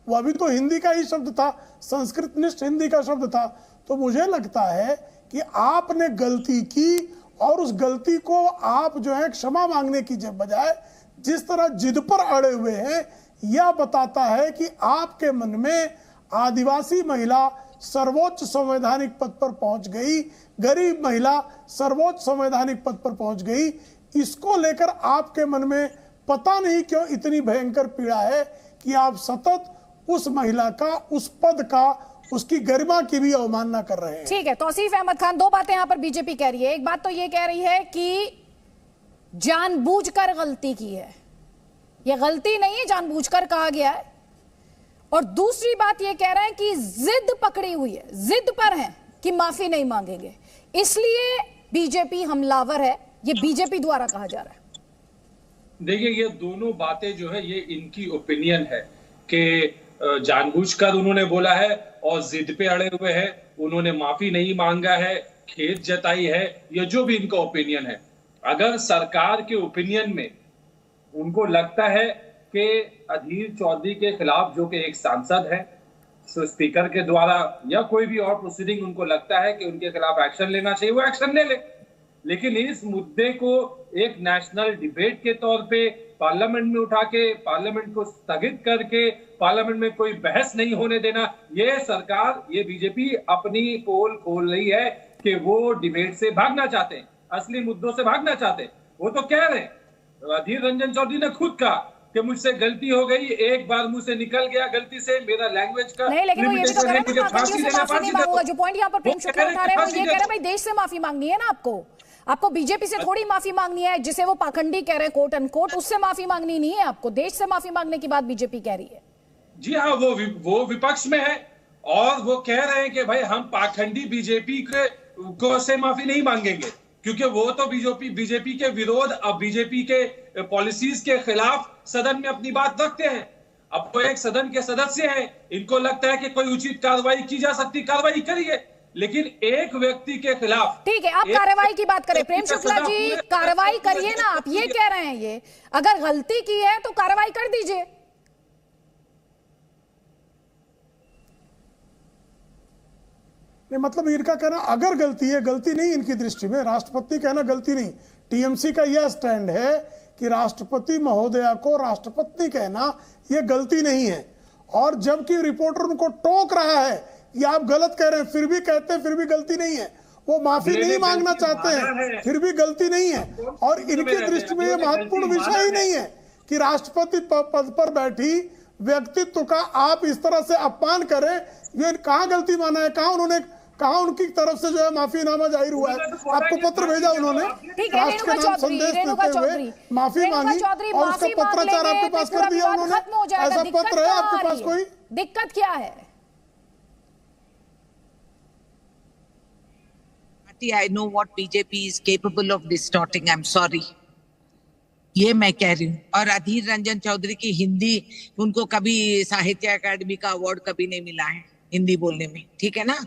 वो अभी तो हिंदी का ही शब्द था, संस्कृत निष्ठ हिंदी का शब्द था। तो मुझे लगता है कि आपने गलती की और उस गलती को आप जो है क्षमा मांगने की बजाय जिस तरह जिद पर अड़े हुए हैं, यह बताता है कि आपके मन में आदिवासी महिला सर्वोच्च संवैधानिक पद पर पहुंच गई, गरीब महिला सर्वोच्च संवैधानिक पद पर पहुंच गई। इसको लेकर आपके मन में पता नहीं क्यों इतनी भयंकर पीड़ा है कि आप सतत उस महिला का, उस पद का, उसकी गरिमा की भी अवमानना कर रहे हैं। ठीक है, तौसीफ अहमद खान, दो बातें यहां पर बीजेपी कह रही है। एक बात तो ये कह रही है कि जानबूझकर गलती की है, यह गलती नहीं है, जानबूझकर कहा गया है। और दूसरी बात ये कह रहे हैं कि जिद पकड़ी हुई है, जिद पर है कि माफी नहीं मांगेंगे, इसलिए बीजेपी हमलावर है। ये बीजेपी द्वारा कहा जा रहा है। देखिए, ये दोनों बातें जो है ये इनकी ओपिनियन है कि जानबूझकर उन्होंने बोला है और जिद पे अड़े हुए हैं, उन्होंने माफी नहीं मांगा है, खेद जताई है, ये जो भी इनका ओपिनियन है। अगर सरकार के ओपिनियन में उनको लगता है कि अधीर चौधरी के खिलाफ, जो कि एक सांसद है, स्पीकर के द्वारा या कोई भी और प्रोसीडिंग उनको लगता है कि उनके खिलाफ एक्शन लेना चाहिए, वो एक्शन ले ले। लेकिन इस मुद्दे को एक नेशनल डिबेट के तौर पे पार्लियामेंट में उठा के पार्लियामेंट को स्थगित करके पार्लियामेंट में कोई बहस नहीं होने देना, ये सरकार, ये बीजेपी अपनी पोल खोल रही है कि वो डिबेट से भागना चाहते हैं, असली मुद्दों से भागना चाहते हैं। वो तो कह रहे हैं, अधीर रंजन चौधरी ने खुद कहा कि मुझसे गलती हो गई, एक बार मुंह से निकल गया गलती से, मेरा लैंग्वेज का नहीं, लेकिन वो ये भी तो कह रहे हैं ना, फांसी देना, फांसी मांगूंगा। जो पॉइंट यहाँ पर प्रेम शुक्ला उठा रहे हैं, वो ये कह रहे हैं भाई देश से माफी मांगनी है ना आपको बीजेपी से थोड़ी माफी मांगनी है, जिसे वो पाखंडी कह रहे हैं कोट अनकोट, उससे माफी मांगनी नहीं है आपको, देश से माफी मांगने की बात बीजेपी कह रही है। जी हाँ, वो विपक्ष में है और वो कह रहे हैं कि भाई हम पाखंडी बीजेपी को से माफी नहीं मांगेंगे, क्योंकि वो तो बीजेपी के विरोध, अब बीजेपी के पॉलिसीज के खिलाफ सदन में अपनी बात रखते हैं। अब वो एक सदन के सदस्य हैं, इनको लगता है कि कोई उचित कार्रवाई की जा सकती, कार्रवाई करिए, लेकिन एक व्यक्ति के खिलाफ। ठीक है, आप कार्रवाई की बात करें प्रेम शुक्ला जी, कार्रवाई करिए ना, आप ये कह रहे हैं, ये अगर गलती की है तो कार्रवाई कर दीजिए। मतलब इनका कहना अगर गलती है, गलती नहीं इनकी दृष्टि में, राष्ट्रपति कहना गलती नहीं। टीएमसी का यह स्टैंड है कि राष्ट्रपति महोदया को राष्ट्रपति कहना यह गलती नहीं है, और जबकि रिपोर्टर उनको टोक रहा है कि आप गलत कह रहे हैं, फिर भी कहते हैं फिर भी गलती नहीं है, वो माफी नहीं मांगना चाहते हैं, फिर भी गलती नहीं है। और इनकी दृष्टि में यह महत्वपूर्ण विषय ही नहीं है कि राष्ट्रपति पद पर बैठी व्यक्तित्व का आप इस तरह से अपमान करें। ये कहाँ गलती माना है, कहाँ उनकी तरफ से जो है माफीनामा जाहिर हुआ है, आपको पत्र भेजा उन्होंने, राष्ट्र के नाम संदेश देते हुए माफी मांगी और उसका पत्राचार आपके पास कर दिया उन्होंने। ऐसा पत्र है आपके पास? कोई दिक्कत क्या है? I know what BJP is capable of distorting. I'm sorry. ये मैं कह रही हूँ। और अधीर रंजन चौधरी की हिंदी, उनको कभी साहित्य अकादमी का अवार्ड कभी नहीं मिला है हिंदी बोलने में, ठीक है ना?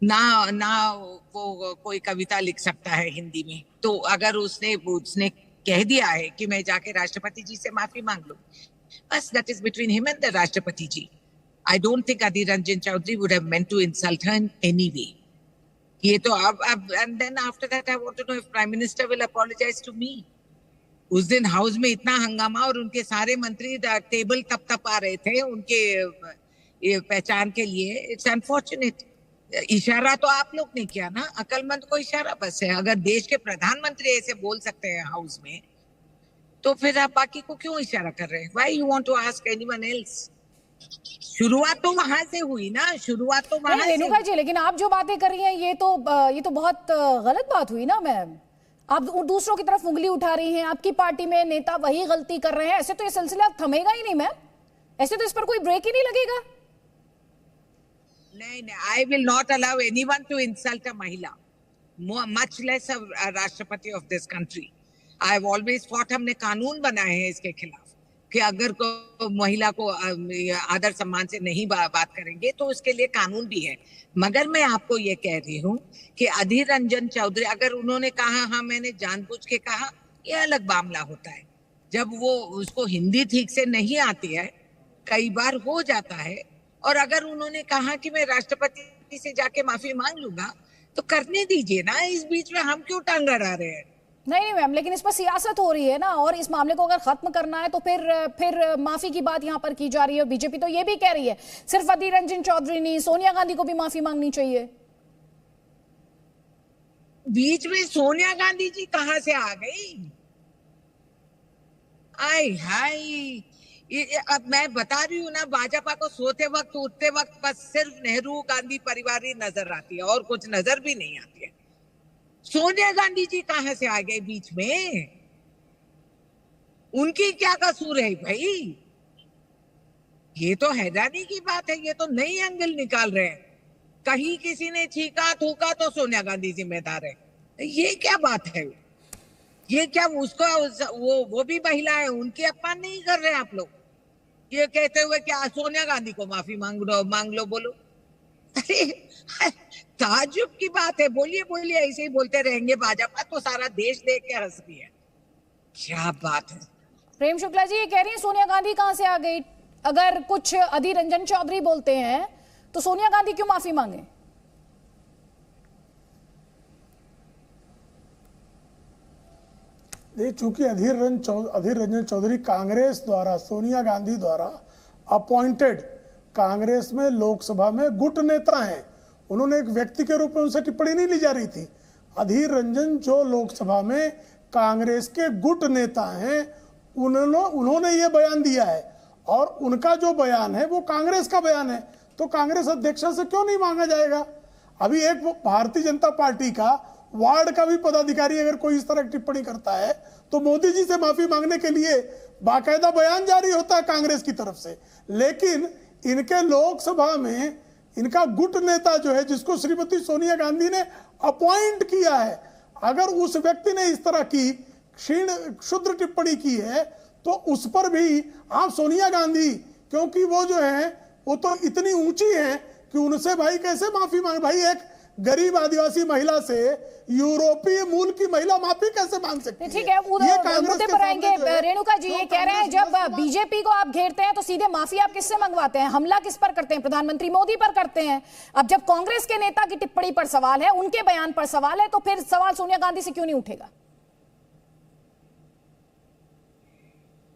ना वो कोई कविता लिख सकता है हिंदी में। तो अगर उसने कह दिया है कि मैं जाके राष्ट्रपति जी से माफी मांग लूं, बस that is between him and the राष्ट्रपति जी। I don't think Adhir Ranjan Chaudhary would have meant to insult her in any way. ये तो अब and then after that I want to know if Prime Minister will apologize to me. उस दिन house में इतना हंगामा और उनके सारे मंत्री टेबल तप रहे थे उनके पहचान के लिए। It's unfortunate. इशारा तो आप लोग ने किया ना, अकलमंद को इशारा बस है। अगर देश के प्रधानमंत्री ऐसे बोल सकते हैं हाउस में, तो फिर आप बाकी को क्यों इशारा कर रहे हैं? Why you want to ask anyone else? शुरुआत तो वहां से हुई ना, शुरुआत तो वहां से। रेणुका जी, लेकिन आप जो बातें कर रही हैं ये तो बहुत गलत बात हुई ना मैम। आप दूसरों की तरफ उंगली उठा रही हैं, आपकी पार्टी में नेता वही गलती कर रहे हैं, ऐसे तो ये सिलसिला थमेगा ही नहीं मैम, ऐसे तो इस पर कोई ब्रेक ही नहीं लगेगा। नहीं, I will not allow anyone to insult a महिला, मच लेस अ राष्ट्रपति of this country. I have always fought, हमने कानून बनाए हैं इसके खिलाफ कि अगर को महिला को आदर सम्मान से नहीं बात करेंगे तो उसके लिए कानून भी है। मगर मैं आपको ये कह रही हूँ कि अधीर रंजन चौधरी, अगर उन्होंने कहा हाँ मैंने जानबूझ के कहा, ये अलग मामला होता है। जब वो उसको हिंदी ठीक से नहीं आती है, कई बार हो जाता है, और अगर उन्होंने कहा कि मैं राष्ट्रपति से जाके माफी मांग लूंगा, तो करने दीजिए ना, इस बीच में हम क्यों टांग अड़ा रहे हैं? नहीं मैम, लेकिन इस पर सियासत हो रही है ना, और इस मामले को अगर खत्म करना है तो फिर माफी की बात यहाँ पर की जा रही है। बीजेपी तो ये भी कह रही है सिर्फ अधीर रंजन चौधरी नहीं, सोनिया गांधी को भी माफी मांगनी चाहिए। बीच में सोनिया गांधी जी कहाँ से आ गई? हाय, अब मैं बता रही हूँ ना, भाजपा को सोते वक्त उठते वक्त बस सिर्फ नेहरू गांधी परिवार ही नजर आती है और कुछ नजर भी नहीं आती है। सोनिया गांधी जी कहां से आ गए बीच में? उनकी क्या कसूर है भाई? ये तो हैरानी की बात है, ये तो नई एंगल निकाल रहे हैं। कहीं किसी ने छीका थूका तो सोनिया गांधी जिम्मेदार है, ये क्या बात है? ये क्या उसको वो भी महिला है, उनकी अपमान नहीं कर रहे आप लोग, ये कहते हुए क्या सोनिया गांधी को माफी मांग लो बोलो। अरे ताजुब की बात है, बोलिए ऐसे ही बोलते रहेंगे। भाजपा तो सारा देश देख के हंस रही है, क्या बात है। प्रेम शुक्ला जी ये कह रही है सोनिया गांधी कहां से आ गई? अगर कुछ अधीर रंजन चौधरी बोलते हैं तो सोनिया गांधी क्यों माफी मांगे? चूंकि अधीर रंजन चौधरी कांग्रेस द्वारा, सोनिया गांधी द्वारा अपॉइंटेड कांग्रेस में लोकसभा में गुट नेता हैं, उन्होंने एक व्यक्ति के रूप में उनसे टिप्पणी नहीं ली जा रही थी। अधीर रंजन जो लोकसभा में कांग्रेस के गुट नेता हैं, उन्होंने ये बयान दिया है और उनका जो बयान है वो कांग्रेस का बयान है, तो कांग्रेस अध्यक्ष से क्यों नहीं मांगा जाएगा? अभी एक भारतीय जनता पार्टी का वार्ड का भी पदाधिकारी अगर कोई इस तरह की टिप्पणी करता है तो मोदी जी से माफी मांगने के लिए बाकायदा बयान जारी होता है कांग्रेस की तरफ से। लेकिन इनके लोकसभा में इनका गुट नेता जो है, जिसको श्रीमती सोनिया गांधी ने अपॉइंट किया है, अगर उस व्यक्ति ने इस तरह की क्षुद्र टिप्पणी की है तो उस पर भी आप सोनिया गांधी, क्योंकि वो जो है वो तो इतनी ऊंची है कि उनसे भाई कैसे माफी मांगे? भाई एक गरीब आदिवासी महिला से यूरोपीय मूल की महिला माफी कैसे मांग सकती है? ठीक है, मुद्दे पर आएंगे। रेणुका जी ये कह रहे हैं जब बीजेपी को आप घेरते हैं तो सीधे माफी आप किससे मंगवाते हैं? हमला किस पर करते हैं? प्रधानमंत्री मोदी पर करते हैं। अब जब कांग्रेस के नेता की टिप्पणी पर सवाल है, उनके बयान पर सवाल है, तो फिर सवाल सोनिया गांधी से क्यों नहीं उठेगा?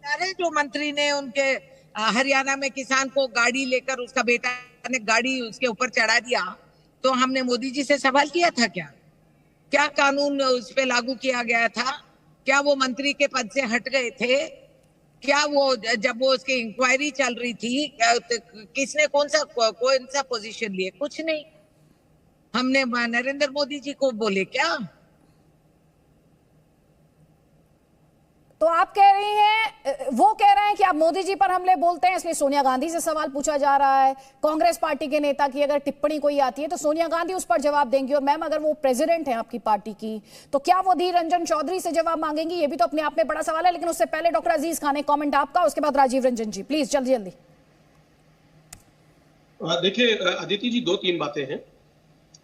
अरे जो मंत्री ने उनके हरियाणा में किसान को गाड़ी लेकर, उसका बेटा ने गाड़ी उसके ऊपर चढ़ा दिया, तो हमने मोदी जी से सवाल किया था क्या कानून उस पे लागू किया गया था? क्या वो मंत्री के पद से हट गए थे? क्या वो जब वो उसकी इंक्वायरी चल रही थी किसने कौन सा पोजीशन लिए? कुछ नहीं। हमने नरेंद्र मोदी जी को बोले क्या? तो आप कह रही हैं, वो कह रहे हैं कि आप मोदी जी पर हमले बोलते हैं इसलिए सोनिया गांधी से सवाल पूछा जा रहा है। कांग्रेस पार्टी के नेता की अगर टिप्पणी कोई आती है तो सोनिया गांधी उस पर जवाब देंगी, और मैम अगर वो प्रेसिडेंट है आपकी पार्टी की तो क्या वो अधीर रंजन चौधरी से जवाब मांगेंगी? ये भी तो अपने आप में बड़ा सवाल है। लेकिन उससे पहले डॉक्टर अजीज खान, एक कॉमेंट आपका, उसके बाद राजीव रंजन जी, प्लीज जल्दी जल्दी। देखिए अदिति जी, 2-3 बातें हैं।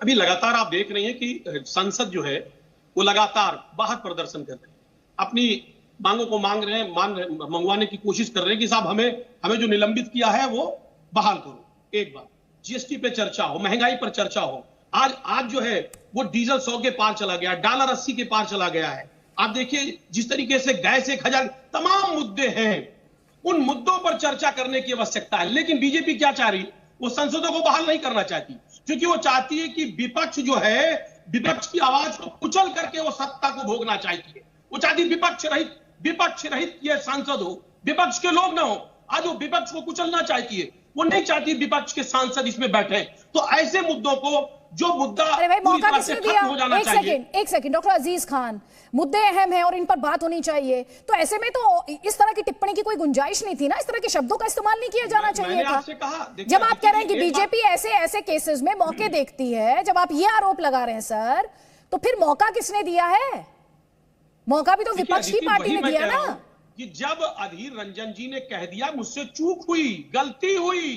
अभी लगातार आप देख रहे हैं कि संसद जो है वो लगातार बाहर प्रदर्शन कर रहे हैं, अपनी मांगों को मंगवाने की कोशिश कर रहे हैं कि साहब हमें जो निलंबित किया है वो बहाल करो। एक बात, जीएसटी पे चर्चा हो, महंगाई पर चर्चा हो। आज जो है वो डीजल 100 के पार चला गया, डॉलर 80 के पार चला गया है। आप देखिए जिस तरीके से गैस 1000, तमाम मुद्दे हैं, उन मुद्दों पर चर्चा करने की आवश्यकता है। लेकिन बीजेपी क्या चाह रही? वो संसदों को बहाल नहीं करना चाहती, क्योंकि वो चाहती है कि विपक्ष जो है, विपक्ष की आवाज को कुचल करके वो सत्ता को भोगना चाहती है। वो चाहती विपक्ष रहित ये सांसद हो, विपक्ष के लोग ना हो। आज वो विपक्ष को कुचलना चाहती है, वो नहीं चाहती विपक्ष के सांसद इसमें बैठे। तो ऐसे मुद्दों को, जो मुद्दा पूरी तरह से खत्म हो जाना चाहिए। एक सेकंड डॉक्टर अजीज खान, मुद्दे अहम हैं और इन पर बात होनी चाहिए, तो ऐसे में तो इस तरह की टिप्पणी की कोई गुंजाइश नहीं थी ना? इस तरह के शब्दों का इस्तेमाल नहीं किया जाना चाहिए था। जब आप कह रहे हैं कि बीजेपी ऐसे केसेस में मौके देखती है, जब आप ये आरोप लगा रहे हैं सर, तो फिर मौका किसने दिया है? मौका भी तो विपक्ष की पार्टी ने दिया ना। कि जब अधीर रंजन जी ने कह दिया मुझसे चूक हुई, गलती हुई,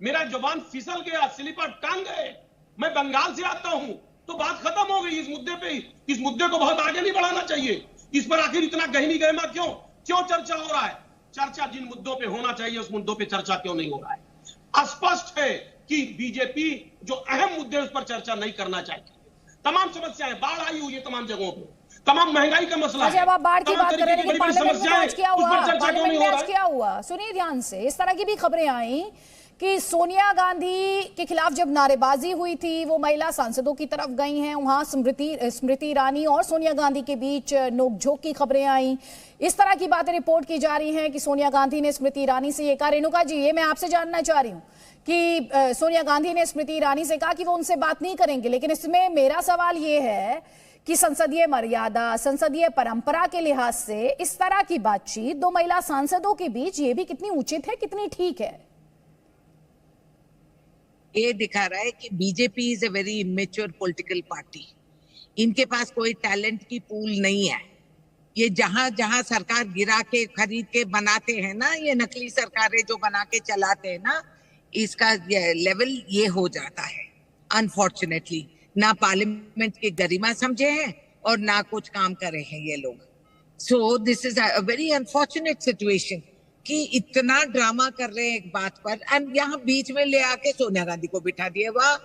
मेरा जुबान फिसल गया, स्लिपर टांग गए, मैं बंगाल से आता हूं, तो बात खत्म हो गई इस मुद्दे पे। इस मुद्दे को बहुत आगे नहीं बढ़ाना चाहिए। इस पर आखिर इतना गहनी गहमा क्यों चर्चा हो रहा है? चर्चा जिन मुद्दों पे होना चाहिए उस मुद्दों पे चर्चा क्यों नहीं हो रहा है? स्पष्ट है कि बीजेपी जो अहम मुद्दे उस पर चर्चा नहीं करना चाहती। तमाम समस्याएं, बाढ़ आई हुई है तमाम जगहों पे, तमाम महंगाई का मसला है। अब आप बाढ़ की बात कर रहे हैं, लेकिन पार्लियामेंट में आज क्या हुआ? पार्लियामेंट में आज क्या हुआ? सुनिए ध्यान से। इस तरह की भी खबरें आई कि सोनिया गांधी के खिलाफ जब नारेबाजी हुई थी, वो महिला सांसदों की तरफ गई हैं, वहां स्मृति ईरानी और सोनिया गांधी के बीच नोकझोंक की खबरें आई। इस तरह की बातें रिपोर्ट की जा रही हैं कि सोनिया गांधी ने स्मृति ईरानी से ये कहा। रेणुका जी, ये मैं आपसे जानना चाह रही हूँ कि सोनिया गांधी ने स्मृति ईरानी से कहा कि वो उनसे बात नहीं करेंगे, लेकिन इसमें मेरा सवाल ये है कि संसदीय मर्यादा, संसदीय परंपरा के लिहाज से इस तरह की बातचीत दो महिला सांसदों के बीच ये भी कितनी उचित है, कितनी ठीक है? ये दिखा रहा है कि BJP is a very immature political party. इनके पास कोई टैलेंट की पूल नहीं है। ये जहां सरकार गिरा के खरीद के बनाते हैं ना, ये नकली सरकारें जो बना के चलाते हैं ना, इसका लेवल ये हो जाता है। अनफॉर्चुनेटली ना पार्लियामेंट की गरिमा समझे हैं और ना कुछ काम करे हैं ये लोग। So this is a very unfortunate situation कि इतना ड्रामा कर रहे हैं एक बात पर, एंड यहाँ बीच में ले आके सोनिया गांधी को बिठा दिए। वाह,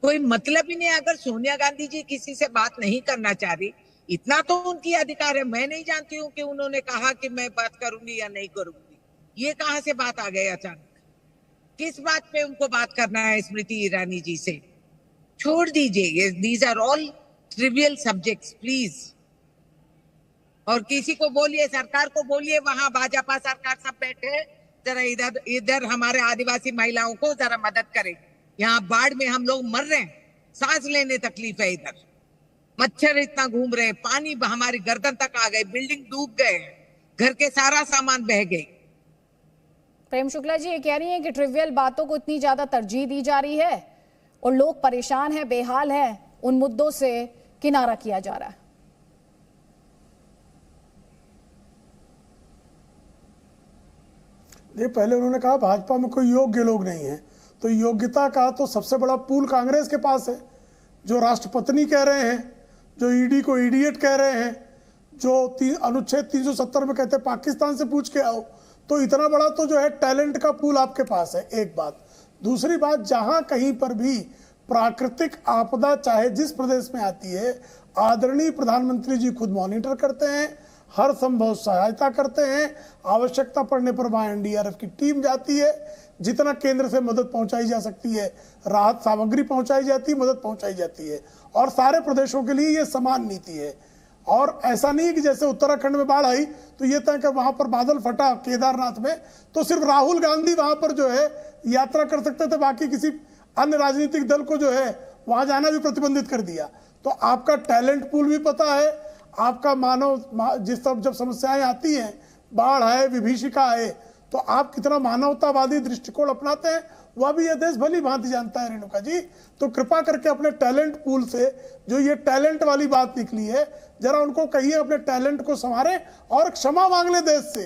कोई मतलब ही नहीं। अगर सोनिया गांधी जी किसी से बात नहीं करना चाह रही, इतना तो उनकी अधिकार है। मैं नहीं जानती हूँ कि उन्होंने कहा कि मैं बात करूंगी या नहीं करूंगी। ये कहाँ से बात आ गई अचानक? किस बात पे उनको बात करना है स्मृति ईरानी जी से? छोड़ दीजिए, these are all trivial subjects please. और किसी को बोलिए, सरकार को बोलिए, वहां भाजपा सरकार सब बैठे, जरा इधर हमारे आदिवासी महिलाओं को जरा मदद करें। यहाँ बाढ़ में हम लोग मर रहे हैं, सांस लेने तकलीफ है, इधर मच्छर इतना घूम रहे, पानी हमारी गर्दन तक आ गए, बिल्डिंग डूब गए, घर के सारा सामान बह गए। प्रेम शुक्ला जी ये कह रही हैं कि ट्रिवियल बातों को इतनी ज्यादा तरजीह दी जा रही है और लोग परेशान हैं, बेहाल हैं, उन मुद्दों से किनारा किया जा रहा है। ये पहले उन्होंने कहा भाजपा में कोई योग्य लोग नहीं है, तो योग्यता का तो सबसे बड़ा पूल कांग्रेस के पास है। जो राष्ट्रपति कह रहे हैं, जो ईडी को इडियट कह रहे हैं, जो अनुच्छेद 370 में कहते हैं पाकिस्तान से पूछ के आओ, तो इतना बड़ा तो जो है टैलेंट का पूल आपके पास है। एक बात। दूसरी बात, जहां कहीं पर भी प्राकृतिक आपदा चाहे जिस प्रदेश में आती है, आदरणीय प्रधानमंत्री जी खुद मॉनिटर करते हैं, हर संभव सहायता करते हैं। आवश्यकता पड़ने पर वहां एनडीआरएफ की टीम जाती है, जितना केंद्र से मदद पहुंचाई जा सकती है, राहत सामग्री पहुंचाई जाती है, मदद पहुंचाई जाती है, और सारे प्रदेशों के लिए ये समान नीति है। और ऐसा नहीं है कि जैसे उत्तराखंड में बाढ़ आई तो ये तय कर वहां पर बादल फटा केदारनाथ में, तो सिर्फ राहुल गांधी वहां पर जो है यात्रा कर सकते थे, बाकी किसी अन्य राजनीतिक दल को जो है वहां जाना भी प्रतिबंधित कर दिया। तो आपका टैलेंट पूल भी पता है, आपका मानव जिस तरफ जब समस्याएं आती हैं, बाढ़ है, विभीषिका है, तो आप कितना मानवतावादी दृष्टिकोण अपनाते हैं वह भी यह देश भली भांति जानता है रेणुका जी। तो कृपा करके अपने टैलेंट पूल से जो ये टैलेंट वाली बात निकली है, जरा उनको कहिए अपने टैलेंट को संवारें और क्षमा मांग ले देश से,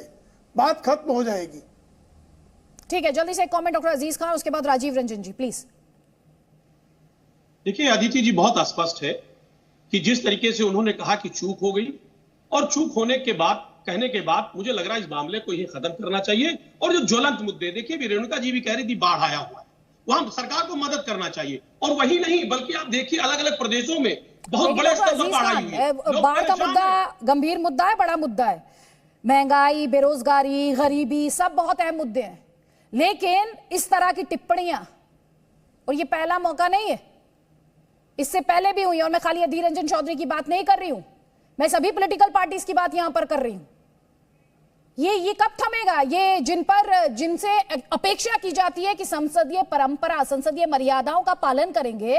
बात खत्म हो जाएगी। ठीक है, जल्दी से एक कमेंट डॉक्टर अजीज खान, उसके बाद राजीव रंजन जी प्लीज। देखिए अदिति जी, बहुत स्पष्ट है कि जिस तरीके से उन्होंने कहा कि चूक हो गई, और चूक होने के बाद कहने के बाद मुझे लग रहा है इस मामले को ही खत्म करना चाहिए। और जो ज्वलंत मुद्दे, देखिए भी रेणुका जी भी कह रही थी बाढ़ आया हुआ है, वहां सरकार को मदद करना चाहिए। और वही नहीं बल्कि आप देखिए अलग अलग प्रदेशों में बहुत बड़े स्तर पर बाढ़ आई हुई है। बाढ़ का मुद्दा गंभीर मुद्दा है, बड़ा मुद्दा है। महंगाई, बेरोजगारी, गरीबी, सब बहुत अहम मुद्दे हैं, लेकिन इस तरह की टिप्पणियां, और ये पहला मौका नहीं है, इससे पहले भी हुई। और मैं खाली अधीर रंजन चौधरी की बात नहीं कर रही हूं, मैं सभी पॉलिटिकल पार्टीज की बात यहां पर कर रही हूं। ये कब थमेगा? ये जिनसे अपेक्षा की जाती है कि संसदीय परंपरा, संसदीय मर्यादाओं का पालन करेंगे,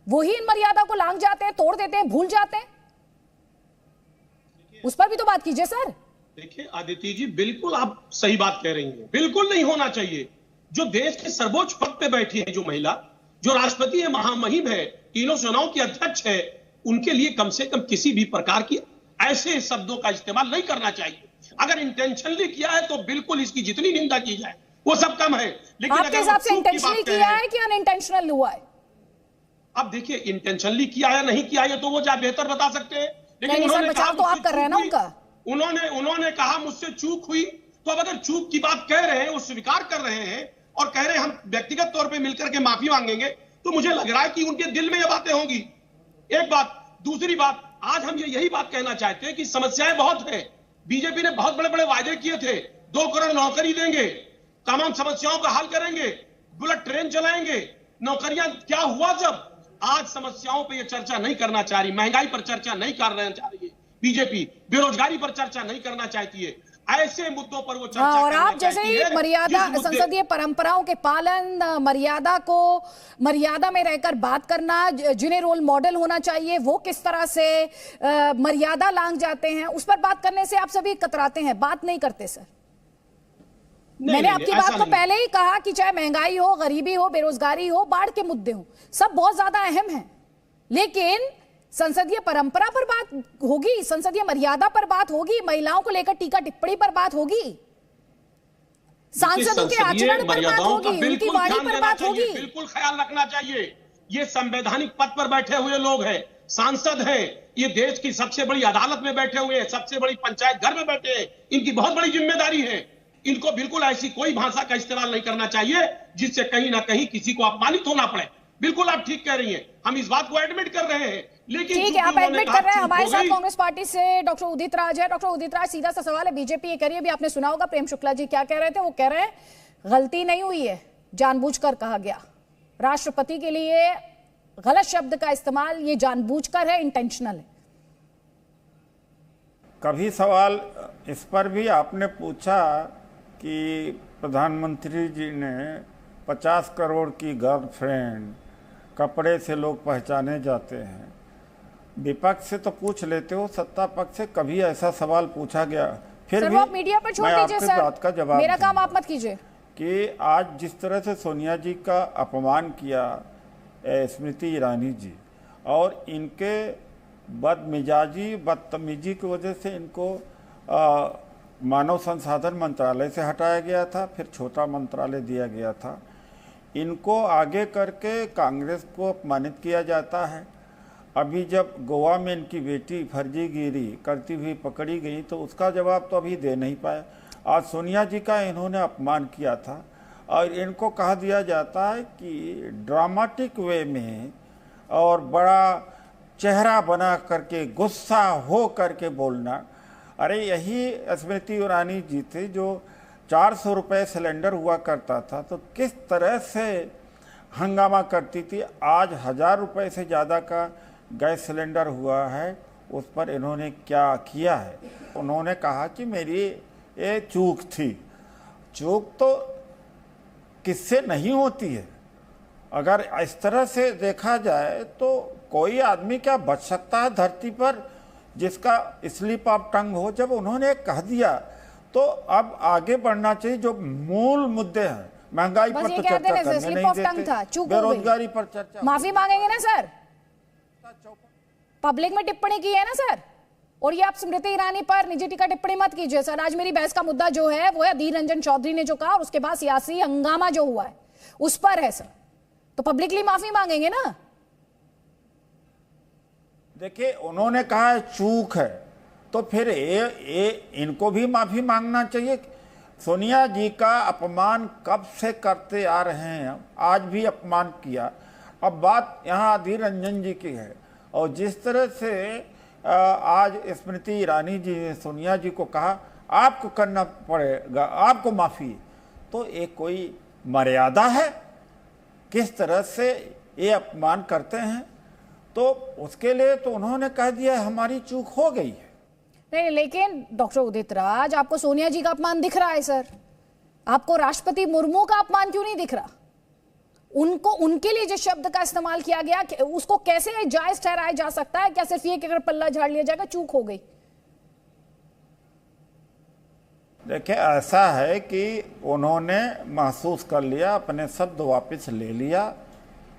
वो ही इन मर्यादा को लांघ जाते हैं, तोड़ देते हैं, भूल जाते हैं। उस पर भी तो बात कीजिए सर। देखिए आदिति जी, बिल्कुल आप सही बात कह रही हैं, बिल्कुल नहीं होना चाहिए। जो देश के सर्वोच्च पद पे बैठी है जो महिला, जो राष्ट्रपति है, महामहिम है, तीनों सेनाओं की अध्यक्ष है, उनके लिए कम से कम किसी भी प्रकार की ऐसे शब्दों का इस्तेमाल नहीं करना चाहिए। अगर इंटेंशनली किया है तो बिल्कुल इसकी जितनी निंदा की जाए वो सब कम है। लेकिन आपके हिसाब से इंटेंशनली किया है कि अनइंटेंशनल हुआ है? अब देखिए इंटेंशनली किया है नहीं किया है तो वो ज्यादा बेहतर बता सकते हैं, लेकिन उन्होंने कहा तो आप कर रहे हैं ना उनका। उन्होंने कहा मुझसे चूक हुई, तो अब अगर चूक की बात कह रहे हैं, वो स्वीकार कर रहे हैं और कह रहे हैं हम व्यक्तिगत तौर पे मिलकर के माफी मांगेंगे, तो मुझे लग रहा है कि उनके दिल में ये बातें होंगी। एक बात। दूसरी बात, आज हम यही बात कहना चाहते हैं कि समस्याएं बहुत है। बीजेपी ने बहुत बड़े बड़े वायदे किए थे, 2 करोड़ नौकरी देंगे, तमाम समस्याओं का हल करेंगे, बुलेट ट्रेन चलाएंगे, नौकरियां, क्या हुआ जब? आज समस्याओं पे ये चर्चा नहीं करना चाह रही, महंगाई पर चर्चा नहीं करना चाह रही है बीजेपी, बेरोजगारी पर चर्चा नहीं करना चाहती है, ऐसे मुद्दों पर वो चर्चा और आप जैसे ही मर्यादा, संसदीय परंपराओं के पालन, मर्यादा में रहकर बात करना, जिन्हें रोल मॉडल होना चाहिए वो किस तरह से मर्यादा लांघ जाते हैं, उस पर बात करने से आप सभी कतराते हैं, बात नहीं करते सर। मैंने आपकी बात को पहले ही कहा कि चाहे महंगाई हो, गरीबी हो, बेरोजगारी हो, बाढ़ के मुद्दे हो, सब बहुत ज्यादा अहम हैं, लेकिन संसदीय परंपरा पर बात होगी, संसदीय मर्यादा पर बात होगी, महिलाओं को लेकर टीका टिप्पणी पर बात होगी, सांसदों के आचरण पर बात होगी, उनकी वाणी पर बात होगी। बिल्कुल ख्याल रखना चाहिए। ये संवैधानिक पद पर बैठे हुए लोग हैं, सांसद हैं, ये देश की सबसे बड़ी अदालत में बैठे हुए हैं, सबसे बड़ी पंचायत घर में बैठे हैं, इनकी बहुत बड़ी जिम्मेदारी है। इनको बिल्कुल ऐसी कोई भाषा का इस्तेमाल नहीं करना चाहिए जिससे कहीं ना कहीं किसी को अपमानित होना पड़े। बिल्कुल आप ठीक कह रही हैं, हम इस बात को एडमिट कर रहे हैं, लेकिन ठीक है, आप एडमिट कर रहे हैं। हमारे साथ कांग्रेस पार्टी से डॉक्टर उदित राज है। डॉक्टर उदित राज, सीधा सा सवाल है, बीजेपी ये करिए, अभी आपने सुना होगा प्रेम शुक्ला जी क्या कह रहे थे। वो कह रहे हैं गलती नहीं हुई है, जानबूझकर कहा गया। राष्ट्रपति के लिए गलत शब्द का इस्तेमाल ये जानबूझकर है, इंटेंशनल है। कभी सवाल इस पर भी आपने पूछा कि प्रधानमंत्री जी ने 50 करोड़ की गर्लफ्रेंड, कपड़े से लोग पहचाने जाते हैं। विपक्ष से तो पूछ लेते हो, सत्ता पक्ष से कभी ऐसा सवाल पूछा गया? फिर भी आप मीडिया पर छोड़ दीजिए सर, बात का जवाब मेरा काम आप मत कीजिए कि आज जिस तरह से सोनिया जी का अपमान किया स्मृति ईरानी जी, और इनके बदमिजाजी बदतमीजी की वजह से इनको मानव संसाधन मंत्रालय से हटाया गया था, फिर छोटा मंत्रालय दिया गया था। इनको आगे करके कांग्रेस को अपमानित किया जाता है। अभी जब गोवा में इनकी बेटी फर्जीगिरी करती हुई पकड़ी गई तो उसका जवाब तो अभी दे नहीं पाए। आज सोनिया जी का इन्होंने अपमान किया था और इनको कहा दिया जाता है कि ड्रामेटिक वे में और बड़ा चेहरा बना करके, गुस्सा हो करके बोलना। अरे यही स्मृति ईरानी जी थे जो 400 रुपये सिलेंडर हुआ करता था तो किस तरह से हंगामा करती थी। आज 1000 रुपये से ज़्यादा का गैस सिलेंडर हुआ है, उस पर इन्होंने क्या किया है? उन्होंने कहा कि मेरी ये चूक थी। चूक तो किससे नहीं होती है। अगर इस तरह से देखा जाए तो कोई आदमी क्या बच सकता है धरती पर जिसका स्लिप ऑफ टंग हो। जब उन्होंने कह दिया तो अब आगे बढ़ना चाहिए। जो मूल मुद्दे हैं, महंगाई पर तो चर्चा करने नहीं देते, बेरोजगारी पर चर्चा। माफी मांगेंगे ना सर? पब्लिक में टिप्पणी की है ना सर, और ये आप स्मृति ईरानी पर निजी टीका टिप्पणी मत कीजिए सर। आज मेरी बहस का मुद्दा जो है वो है अधीर रंजन चौधरी ने जो कहा और उसके बाद सियासी हंगामा जो हुआ है उस पर है सर, तो पब्लिकली माफी मांगेंगे ना? देखिए, उन्होंने कहा है चूक है तो फिर इनको भी माफी मांगना चाहिए। सोनिया जी का अपमान कब से करते आ रहे हैं, आज भी अपमान किया। अब बात यहाँ अधीर रंजन जी की है और जिस तरह से आज स्मृति ईरानी जी ने सोनिया जी को कहा आपको करना पड़ेगा, आपको माफी, तो एक कोई मर्यादा है? किस तरह से ये अपमान करते हैं? तो उसके लिए तो उन्होंने कह दिया हमारी चूक हो गई है। नहीं, लेकिन डॉक्टर उदित राज, आपको सोनिया जी का अपमान दिख रहा है सर, आपको राष्ट्रपति मुर्मू का अपमान क्यों नहीं दिख रहा? उनको, उनके लिए जो शब्द का इस्तेमाल किया गया उसको कैसे जायज ठहराया जा सकता है? क्या सिर्फ ये कि अगर पल्ला झाड़ लिया जाएगा चूक हो गई? देखिए, ऐसा है कि उन्होंने महसूस कर लिया, अपने शब्द वापस ले लिया।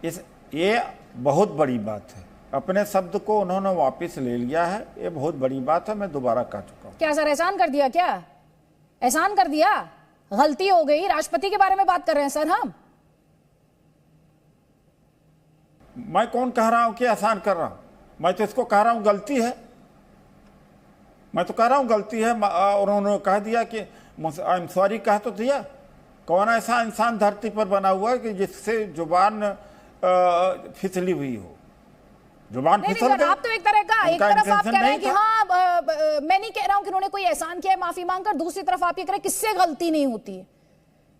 ये बहुत बड़ी बात है। अपने शब्द को उन्होंने वापस ले लिया है, ये बहुत बड़ी बात है। मैं दोबारा कह चुका हूं। क्या सर एहसान कर दिया? क्या एहसान कर दिया? गलती हो गई। राष्ट्रपति के बारे में बात कर रहे हैं सर हम। मैं कौन कह रहा हूं कि एहसान कर रहा हूं? मैं तो इसको कह रहा हूं गलती है। मैं तो कह रहा हूं गलती है। उन्होंने कह दिया कि आई एम सॉरी, कह तो दिया। कौन ऐसा इंसान धरती पर बना हुआ है कि जिससे जुबान फिसली हुई हो? जुबान फिसल गई। आप तो एक तरफ आप कह रहे हैं कि हाँ, मैं नहीं कह रहा हूं कि उन्होंने कोई एहसान किया है माफी मांगकर, दूसरी तरफ आप ये कह रहे हैं किससे गलती नहीं होती है।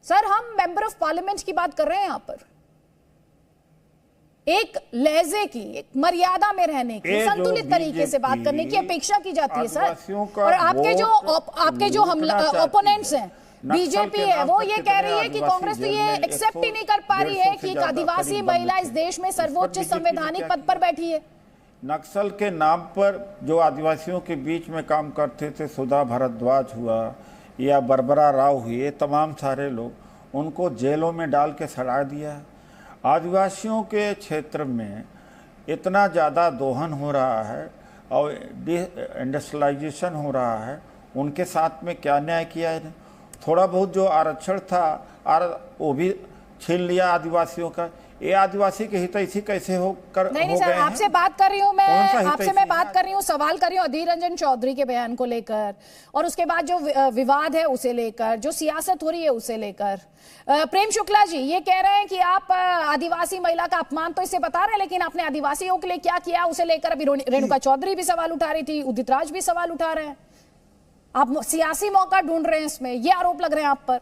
सर, हम मेंबर ऑफ पार्लियामेंट की बात कर रहे हैं यहाँ पर, एक लहजे की, एक मर्यादा में रहने की, संतुलित तरीके से बात करने की अपेक्षा की जाती है सर। और आपके जो ओपोनेंट्स हैं, बीजेपी है, वो ये कह रही है कि कांग्रेस तो ये एक्सेप्ट ही नहीं कर पा रही है कि एक आदिवासी महिला इस देश में सर्वोच्च संवैधानिक पद पर बैठी है। नक्सल के नाम पर जो आदिवासियों के बीच में काम करते थे, सुधा भारद्वाज हुआ या बरबरा राव हुए, तमाम सारे लोग, उनको जेलों में डाल के सड़ा दिया। आदिवासियों के क्षेत्र में इतना ज़्यादा दोहन हो रहा है और इंडस्ट्रियलाइजेशन हो रहा है, उनके साथ में क्या न्याय किया है? थोड़ा बहुत जो आरक्षण था वो भी छीन लिया आदिवासियों का। ये आदिवासी के हितैषी कैसे हो कर नहीं हो सर, गए हैं? आपसे बात कर रही हूँ मैं, कौन सा आपसे हितैषी मैं बात कर रही हूँ, सवाल कर रही हूँ अधीर रंजन चौधरी के बयान को लेकर, और उसके बाद जो विवाद है उसे लेकर, जो सियासत हो रही है उसे लेकर। प्रेम शुक्ला जी ये कह रहे हैं कि आप आदिवासी महिला का अपमान तो इससे बता रहे हैं, लेकिन आपने आदिवासियों के लिए क्या किया उसे लेकर अभी रेणुका चौधरी भी सवाल उठा रही थी, उदित राज भी सवाल उठा रहे हैं। आप सियासी मौका ढूंढ रहे हैं इसमें, ये आरोप लग रहे हैं आप पर।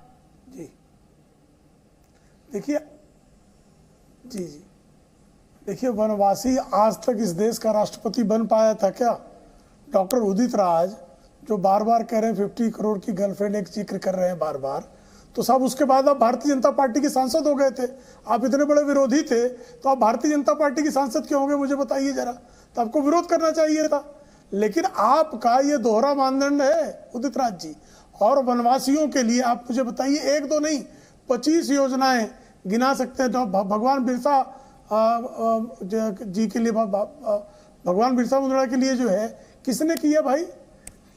जी देखिए, जी देखिए, वनवासी आज तक इस देश का राष्ट्रपति बन पाया था क्या? डॉक्टर उदित राज जो बार बार कह रहे हैं 50 करोड़ की गर्लफ्रेंड एक जिक्र कर रहे हैं बार बार, तो साहब उसके बाद आप भारतीय जनता पार्टी के सांसद हो गए थे। आप इतने बड़े विरोधी थे तो आप भारतीय जनता पार्टी के सांसद क्यों हो गए, मुझे बताइए जरा। तो आपको विरोध करना चाहिए था। लेकिन आपका ये दोहरा मानदंड है उदित राज जी। और वनवासियों के लिए आप मुझे बताइए, एक दो नहीं 25 योजनाएं गिना सकते हैं जो भगवान बिरसा जी के लिए, भगवान बिरसा मुंडा के लिए जो है किसने किया भाई?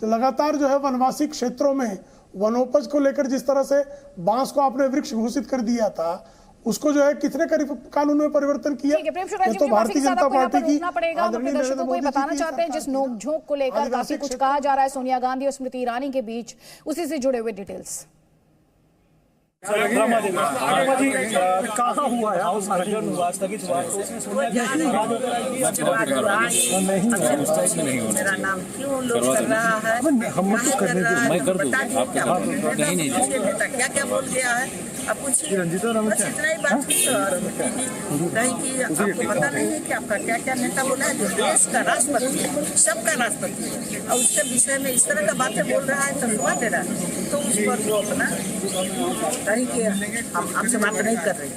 तो लगातार जो है वनवासी क्षेत्रों में वनोपज को लेकर जिस तरह से बांस को आपने वृक्ष घोषित कर दिया था, उसको जो है कितने कानून में परिवर्तन किया। तो भारतीय जनता पार्टी की दर्शकों को ये बताना चाहते हैं जिस नोकझोंक को लेकर काफी कुछ कहा जा रहा है सोनिया गांधी और स्मृति ईरानी के बीच, उसी से जुड़े हुए डिटेल्स। कहाँ हुआ मेरा नाम क्यों लोग कर रहा है? हम तो करने दो, मैं कर दूं। नहीं क्या क्या बोल गया है अब कुछ इतना ही बात नहीं कि आपको पता नहीं है कि आपका क्या क्या नेता बोला है जो देश का राष्ट्रपति है, सबका राष्ट्रपति है, और उसके विषय में इस तरह का बातें बोल रहा है, तर्जुमा दे रहा है, तो उस पर वो अपना नहीं कि हम आपसे बात नहीं कर रही,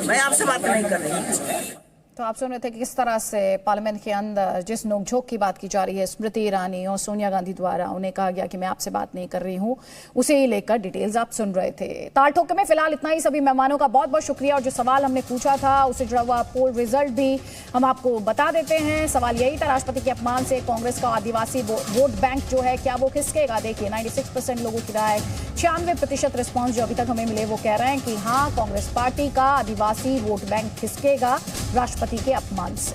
मैं आपसे बात नहीं कर रही। तो आप सुन रहे थे कि किस तरह से पार्लियामेंट के अंदर जिस नोकझोंक की बात की जा रही है स्मृति ईरानी और सोनिया गांधी द्वारा, उन्हें कहा गया कि मैं आपसे बात नहीं कर रही हूं, उसे ही लेकर डिटेल्स आप सुन रहे थे। ताल ठोके में फिलहाल इतना ही। सभी मेहमानों का बहुत बहुत शुक्रिया, और जो सवाल हमने पूछा था उससे जुड़ा हुआ पोल रिजल्ट भी हम आपको बता देते हैं। सवाल यही था, राष्ट्रपति के अपमान से कांग्रेस का आदिवासी वोट बैंक जो है क्या वो खिसकेगा? देखिए 96% लोगों की राय, 96% रिस्पॉन्स जो अभी तक हमें मिले वो कह रहे हैं कि हाँ, कांग्रेस पार्टी का आदिवासी वोट बैंक खिसकेगा राष्ट्रपति के अपमान से।